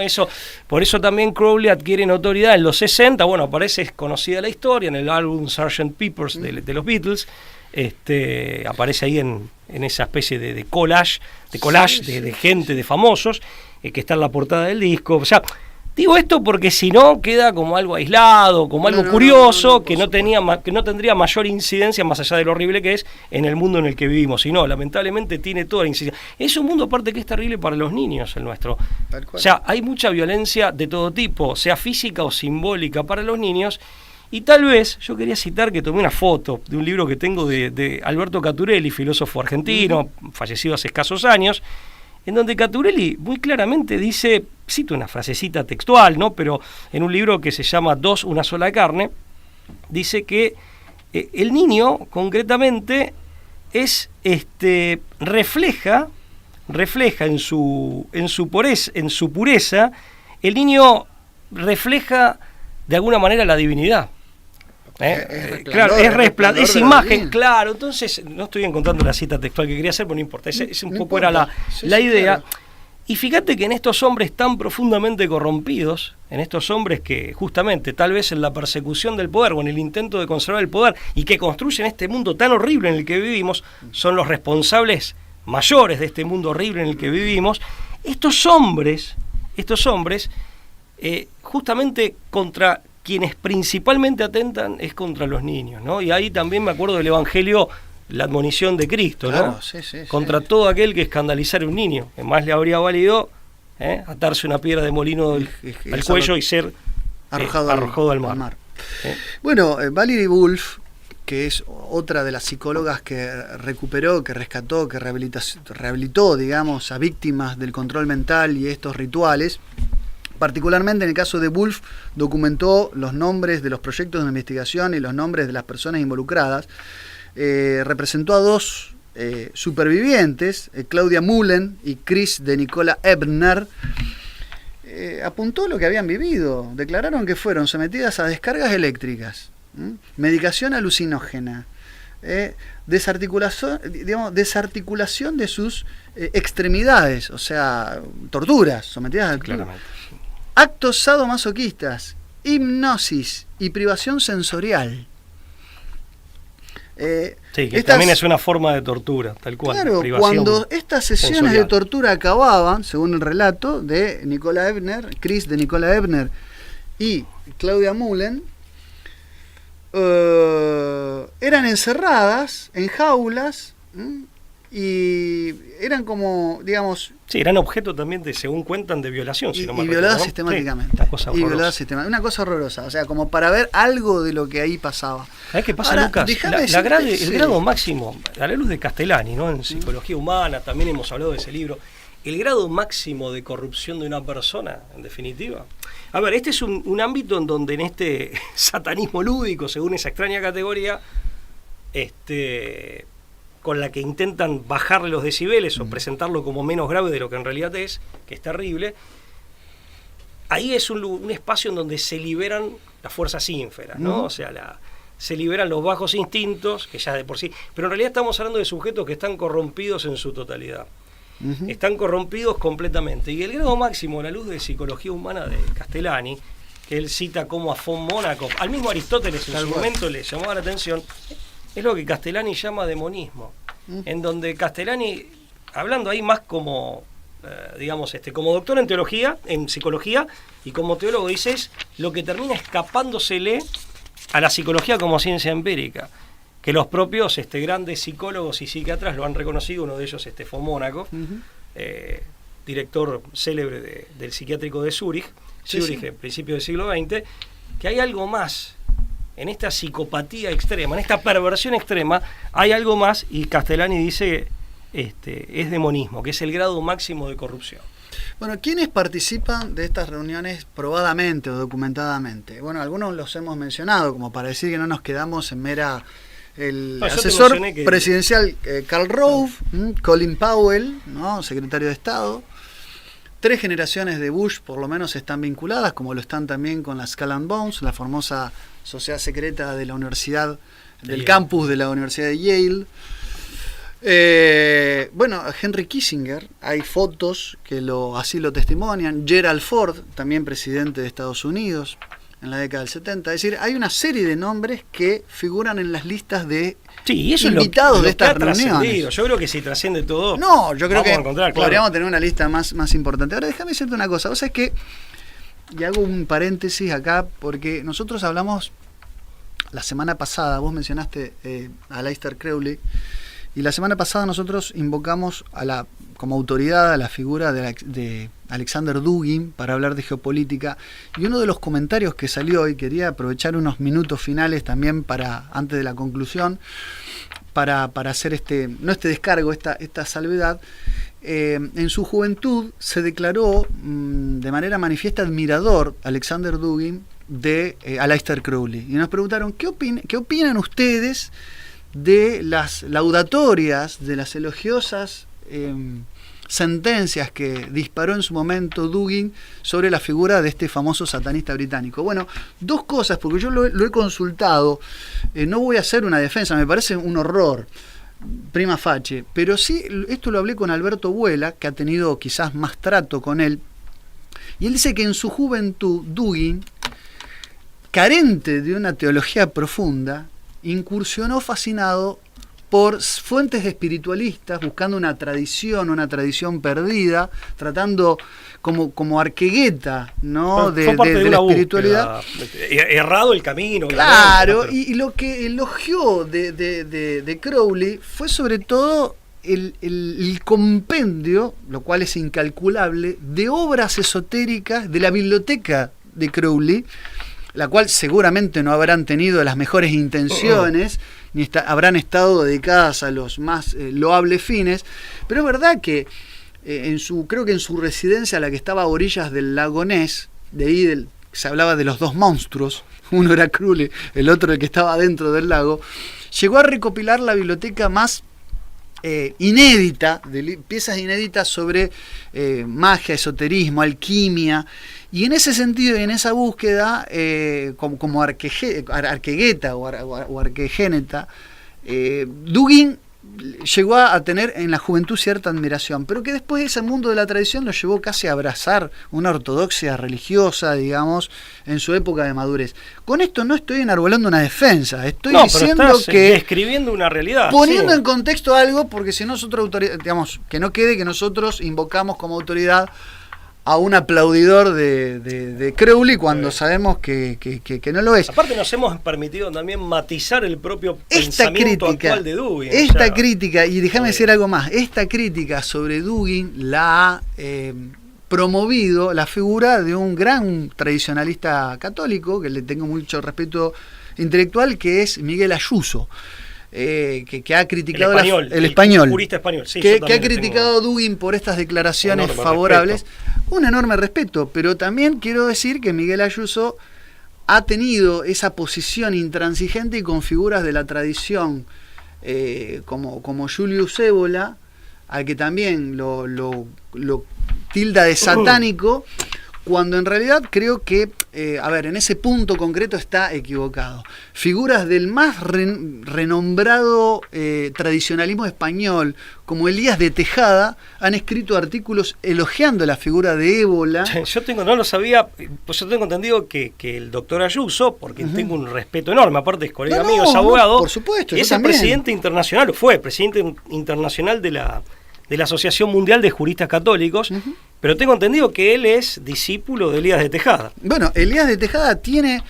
Por eso también Crowley adquiere notoriedad en los 60, bueno, aparece, es conocida la historia, en el álbum Sgt. Pepper's de los Beatles, aparece ahí en esa especie de collage, de gente, de famosos, que está en la portada del disco. O sea, digo esto porque si no queda como algo aislado, como algo curioso, que no tendría mayor incidencia más allá de lo horrible que es en el mundo en el que vivimos. Y no, lamentablemente tiene toda la incidencia. Es un mundo aparte que es terrible para los niños el nuestro. O sea, hay mucha violencia de todo tipo, sea física o simbólica para los niños. Y tal vez, yo quería citar que tomé una foto de un libro que tengo de Alberto Caturelli, filósofo argentino, fallecido hace escasos años, en donde Caturelli muy claramente dice, cito una frasecita textual, ¿no? Pero en un libro que se llama Dos, una sola carne, dice que el niño, concretamente, refleja en su pureza, el niño refleja de alguna manera la divinidad. Es imagen, claro. Entonces, no estoy encontrando la cita textual que quería hacer, pero no importa. Es un poco era la idea. Claro. Y fíjate que en estos hombres tan profundamente corrompidos, en estos hombres que justamente tal vez en la persecución del poder o en el intento de conservar el poder y que construyen este mundo tan horrible en el que vivimos, son los responsables mayores de este mundo horrible en el que vivimos, estos hombres, justamente contra quienes principalmente atentan es contra los niños, ¿no? Y ahí también me acuerdo del Evangelio, la admonición de Cristo, ¿no? Claro, contra todo aquel que escandalizara a un niño, que más le habría valido atarse una piedra de molino al cuello y ser arrojado al mar. Bueno, Valerie Woolf, que es otra de las psicólogas que recuperó, que rescató, que rehabilitó, digamos, a víctimas del control mental y estos rituales. Particularmente en el caso de Woolf, documentó los nombres de los proyectos de investigación y los nombres de las personas involucradas. Representó a dos supervivientes, Claudia Mullen y Chris de Nicola Ebner. Apuntó lo que habían vivido. Declararon que fueron sometidas a descargas eléctricas, medicación alucinógena, desarticulación de sus extremidades, o sea, torturas sometidas al claramente. Actos sadomasoquistas, hipnosis y privación sensorial. Que también es una forma de tortura, tal cual. Claro, cuando estas sesiones sensorial de tortura acababan, según el relato de Nicola Ebner, Chris de Nicola Ebner y Claudia Mullen, eran encerradas en jaulas y eran como, digamos... Sí, eran objeto también de, según cuentan, de violación. Si no me violadas recuerdo, ¿no? sistemáticamente. Sí, cosa horrorosa. Una cosa horrorosa, o sea, como para ver algo de lo que ahí pasaba. ¿Sabés qué pasa, Ahora, Lucas? El grado máximo, a la luz de Castellani, ¿no? En Psicología Humana, también hemos hablado de ese libro, el grado máximo de corrupción de una persona, en definitiva. A ver, este es un ámbito en donde en este satanismo lúdico, según esa extraña categoría, con la que intentan bajarle los decibeles o presentarlo como menos grave de lo que en realidad es, que es terrible, ahí es un espacio en donde se liberan las fuerzas ínferas, ¿no? O sea, se liberan los bajos instintos, que ya de por sí... Pero en realidad estamos hablando de sujetos que están corrompidos en su totalidad. Están corrompidos completamente. Y el grado máximo, a la luz de Psicología Humana de Castellani, que él cita como a von Monachov, al mismo Aristóteles en su momento le llamaba la atención, es lo que Castellani llama demonismo, en donde Castellani, hablando ahí más como, digamos, como doctor en teología, en psicología, y como teólogo dice, es lo que termina escapándosele a la psicología como ciencia empírica, que los propios grandes psicólogos y psiquiatras lo han reconocido, uno de ellos von Monachov, director célebre del psiquiátrico de Zúrich, en principios del siglo XX, que hay algo más. En esta psicopatía extrema, en esta perversión extrema, hay algo más, y Castellani dice es demonismo, que es el grado máximo de corrupción. Bueno, ¿quiénes participan de estas reuniones probadamente o documentadamente? Bueno, algunos los hemos mencionado, como para decir que no nos quedamos en mera... El asesor presidencial Karl Rove, Colin Powell, ¿no? Secretario de Estado. 3 generaciones de Bush por lo menos están vinculadas, como lo están también con la Skull and Bones, la famosa sociedad secreta de la universidad, del campus de la Universidad de Yale. Bueno, Henry Kissinger, hay fotos que así lo testimonian. Gerald Ford, también presidente de Estados Unidos en la década del 70. Es decir, hay una serie de nombres que figuran en las listas de invitados de estas reuniones. Yo creo que si trasciende todo, no, yo creo que podríamos tener una lista más importante. Ahora déjame decirte una cosa, vos sabés que, y hago un paréntesis acá, porque nosotros hablamos la semana pasada, vos mencionaste a Aleister Crowley, y la semana pasada nosotros invocamos como autoridad a la figura de Alexander Dugin para hablar de geopolítica, y uno de los comentarios que salió, y quería aprovechar unos minutos finales también antes de la conclusión, para hacer este descargo, esta salvedad. En su juventud se declaró de manera manifiesta admirador Alexander Dugin de Aleister Crowley, y nos preguntaron ¿qué opinan ustedes de las laudatorias, de las elogiosas sentencias que disparó en su momento Dugin sobre la figura de este famoso satanista británico? Bueno, 2 cosas, porque yo lo he consultado, no voy a hacer una defensa, me parece un horror prima facie, pero sí, esto lo hablé con Alberto Buela, que ha tenido quizás más trato con él, y él dice que en su juventud Dugin, carente de una teología profunda, incursionó fascinado por fuentes espiritualistas, buscando una tradición perdida, tratando como arquegueta, ¿no? de la espiritualidad. Errado el camino. Claro, y lo que elogió de Crowley fue sobre todo el compendio, lo cual es incalculable, de obras esotéricas de la biblioteca de Crowley, la cual seguramente no habrán tenido las mejores intenciones, ni habrán estado dedicadas a los más loables fines, pero es verdad que creo que en su residencia, la que estaba a orillas del lago Ness, de ahí se hablaba de los 2 monstruos, uno era Crowley, el otro el que estaba dentro del lago, llegó a recopilar la biblioteca más inédita, de piezas inéditas sobre magia, esoterismo, alquimia, y en ese sentido y en esa búsqueda, como arquegueta o arquegéneta, Dugin llegó a tener en la juventud cierta admiración, pero que después ese mundo de la tradición lo llevó casi a abrazar una ortodoxia religiosa, digamos, en su época de madurez. Con esto no estoy enarbolando una defensa, estoy diciendo que... describiendo una realidad. Poniendo en contexto algo, porque si nosotros, digamos, que no quede que nosotros invocamos como autoridad a un aplaudidor de Crowley cuando sabemos que no lo es. Aparte nos hemos permitido también matizar el propio pensamiento actual de Dugin. Esta crítica, y déjame decir algo más, esta crítica sobre Dugin la ha promovido la figura de un gran tradicionalista católico, que le tengo mucho respeto intelectual, que es Miguel Ayuso. Que ha criticado el español, jurista español, sí, que ha criticado a Dugin por estas declaraciones favorables. Un enorme respeto, pero también quiero decir que Miguel Ayuso ha tenido esa posición intransigente y con figuras de la tradición como Julius Evola, al que también lo tilda de satánico, cuando en realidad creo que, en ese punto concreto está equivocado. Figuras del más renombrado tradicionalismo español, como Elías de Tejada, han escrito artículos elogiando la figura de Ébola. No lo sabía, pues yo tengo entendido que el doctor Ayuso, porque tengo un respeto enorme, aparte es colega mío, es abogado, por supuesto, es el presidente internacional, fue presidente internacional de la Asociación Mundial de Juristas Católicos, pero tengo entendido que él es discípulo de Elías de Tejada. Bueno, Elías de Tejada tiene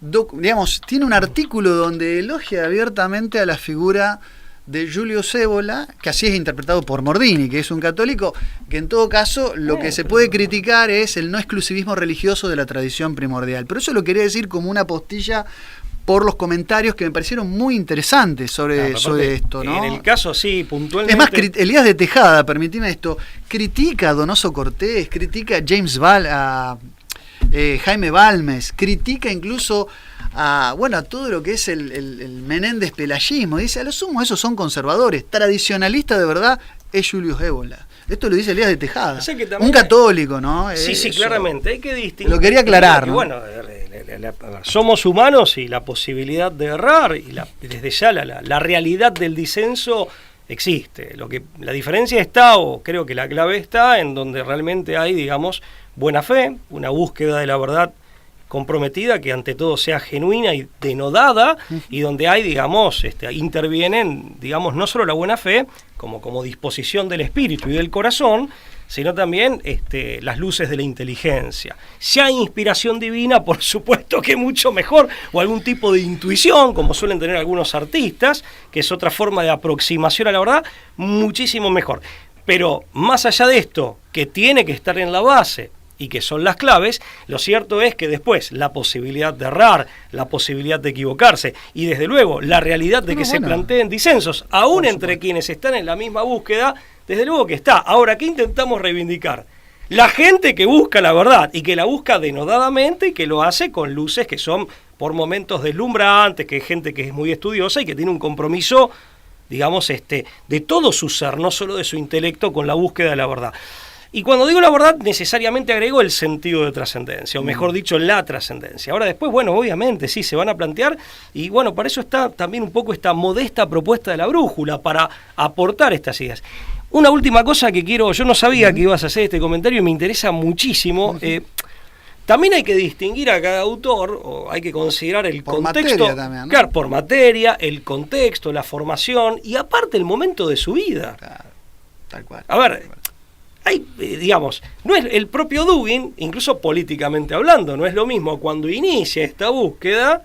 un artículo donde elogia abiertamente a la figura de Julius Evola, que así es interpretado por Mordini, que es un católico, que en todo caso lo que se puede criticar es el no exclusivismo religioso de la tradición primordial. Pero eso lo quería decir como una postilla por los comentarios que me parecieron muy interesantes sobre esto, ¿no? En el caso, sí, puntualmente. Es más, Elías de Tejada, permitime esto, critica a Donoso Cortés, critica a Jaime Balmes, critica incluso a todo lo que es el Menéndez pelayismo. Dice, a lo sumo esos son conservadores, tradicionalista de verdad es Julius Evola. Esto lo dice Elías de Tejada, un católico, ¿no? Sí, claramente, hay que distinguir. Lo quería aclarar, ¿no? Bueno, somos humanos y la posibilidad de errar, y desde ya la realidad del disenso existe. La diferencia está, o creo que la clave está, en donde realmente hay, digamos, buena fe, una búsqueda de la verdad comprometida, que ante todo sea genuina y denodada, y donde hay, digamos, intervienen, digamos, no solo la buena fe, como disposición del espíritu y del corazón, sino también las luces de la inteligencia. Si hay inspiración divina, por supuesto que mucho mejor, o algún tipo de intuición, como suelen tener algunos artistas, que es otra forma de aproximación a la verdad, muchísimo mejor. Pero más allá de esto, que tiene que estar en la base, y que son las claves, lo cierto es que después la posibilidad de errar, la posibilidad de equivocarse, y desde luego la realidad de que se planteen disensos, aún entre quienes están en la misma búsqueda, desde luego que está. Ahora, ¿qué intentamos reivindicar? La gente que busca la verdad, y que la busca denodadamente, y que lo hace con luces que son por momentos deslumbrantes, que es gente que es muy estudiosa y que tiene un compromiso, digamos, de todo su ser, no solo de su intelecto, con la búsqueda de la verdad. Y cuando digo la verdad, necesariamente agrego el sentido de trascendencia, o mejor dicho, la trascendencia. Ahora después, obviamente, sí, se van a plantear, y para eso está también un poco esta modesta propuesta de la brújula, para aportar estas ideas. Una última cosa que quiero, yo no sabía que ibas a hacer este comentario y me interesa muchísimo. También hay que distinguir a cada autor, o hay que considerar el contexto. Materia también, ¿no? Claro, por materia, el contexto, la formación, y aparte el momento de su vida. Claro, tal cual. A ver, hay, digamos, no es el propio Dugin, incluso políticamente hablando, no es lo mismo cuando inicia esta búsqueda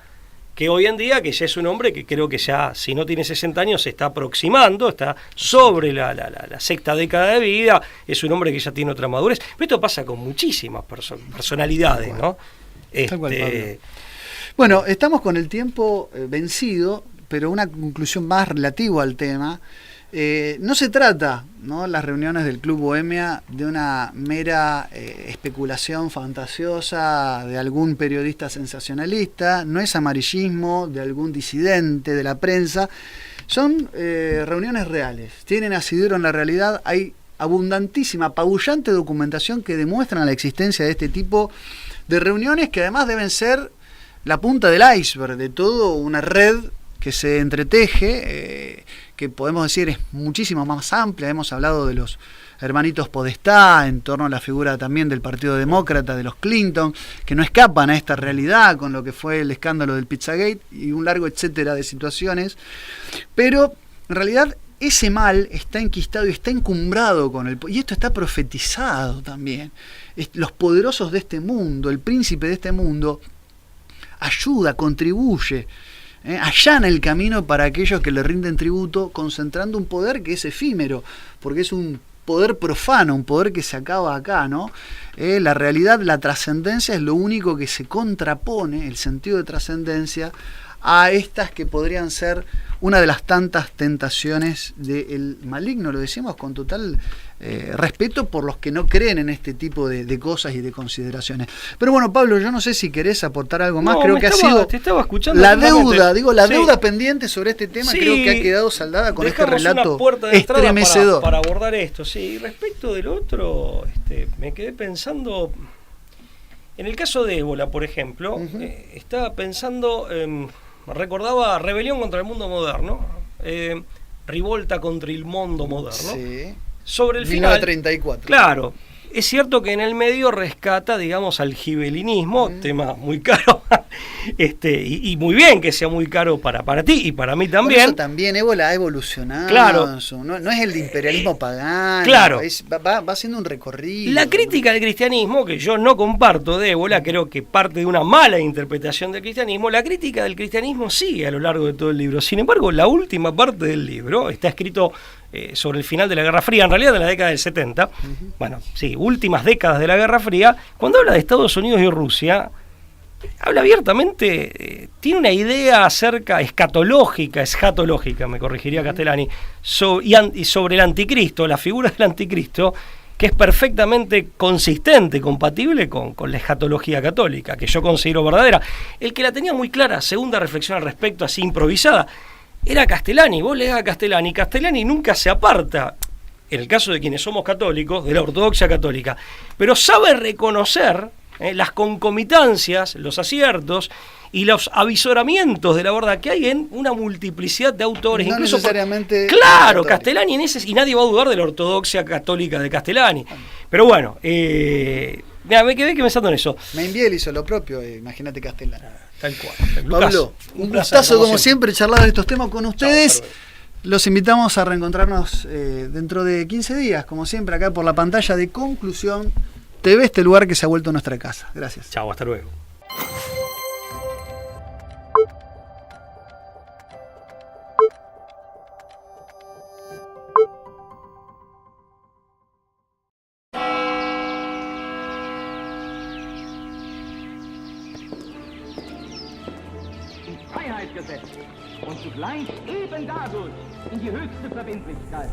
que hoy en día, que ya es un hombre que creo que ya, si no tiene 60 años, se está aproximando, está sobre la sexta década de vida, es un hombre que ya tiene otra madurez. Pero esto pasa con muchísimas personalidades, ¿no? Bueno, estamos con el tiempo vencido, pero una conclusión más relativa al tema. No se trata, ¿no?, las reuniones del Club Bohemia, de una mera especulación fantasiosa de algún periodista sensacionalista, no es amarillismo de algún disidente de la prensa, son reuniones reales, tienen asidero en la realidad, hay abundantísima, apabullante documentación que demuestran la existencia de este tipo de reuniones, que además deben ser la punta del iceberg de todo una red que se entreteje, que podemos decir es muchísimo más amplia. Hemos hablado de los hermanitos Podestá, en torno a la figura también del Partido Demócrata, de los Clinton, que no escapan a esta realidad con lo que fue el escándalo del Pizzagate y un largo etcétera de situaciones. Pero en realidad ese mal está enquistado y está encumbrado con el... Y esto está profetizado también. Los poderosos de este mundo, el príncipe de este mundo, ayuda, contribuye, allana el camino para aquellos que le rinden tributo, concentrando un poder que es efímero, porque es un poder profano, un poder que se acaba acá, ¿no? La realidad, la trascendencia es lo único que se contrapone, el sentido de trascendencia, a estas que podrían ser una de las tantas tentaciones del maligno. Lo decimos con total respeto por los que no creen en este tipo de cosas y de consideraciones. Pero bueno, Pablo, yo no sé si querés aportar algo más. Creo que ha sido te estaba escuchando la deuda, la deuda pendiente sobre este tema. Sí, creo que ha quedado saldada con este relato una puerta de estremecedor para abordar esto. Sí, respecto del otro, me quedé pensando en el caso de Ébola, por ejemplo. Estaba pensando, recordaba Rebelión contra el mundo moderno, Rivolta contra el mundo moderno. Sí. Sobre el 1934. Final. Claro. Es cierto que en el medio rescata, digamos, al gibelinismo, tema muy caro, y muy bien que sea muy caro para ti y para mí también. Por eso también Ébola ha evolucionado. Claro. No es el de imperialismo pagano. Claro. Va haciendo un recorrido. La crítica del cristianismo, que yo no comparto de Ébola, creo que parte de una mala interpretación del cristianismo, la crítica del cristianismo sigue a lo largo de todo el libro. Sin embargo, la última parte del libro está escrito sobre el final de la Guerra Fría, en realidad de la década del 70, bueno, sí, últimas décadas de la Guerra Fría. Cuando habla de Estados Unidos y Rusia, habla abiertamente, tiene una idea escatológica, me corregiría Castellani, y sobre el anticristo, la figura del anticristo, que es perfectamente consistente, compatible con la escatología católica, que yo considero verdadera. El que la tenía muy clara, segunda reflexión al respecto, así improvisada, era Castellani. Vos lees a Castellani nunca se aparta, en el caso de quienes somos católicos, de la ortodoxia católica, pero sabe reconocer las concomitancias, los aciertos y los avisoramientos de la verdad que hay en una multiplicidad de autores. No incluso necesariamente claro, Castellani en ese, y nadie va a dudar de la ortodoxia católica de Castellani. Pero bueno, mira, me quedé pensando en eso. Mainviel hizo lo propio, imagínate Castellani. Tal cual. Pablo, un gustazo como siempre charlar de estos temas con ustedes. Los invitamos a reencontrarnos dentro de 15 días, como siempre, acá por la pantalla de Conclusión TV, este lugar que se ha vuelto nuestra casa. Gracias. Chao, hasta luego. Freiheit gesetzt und zugleich eben dadurch in die höchste Verbindlichkeit.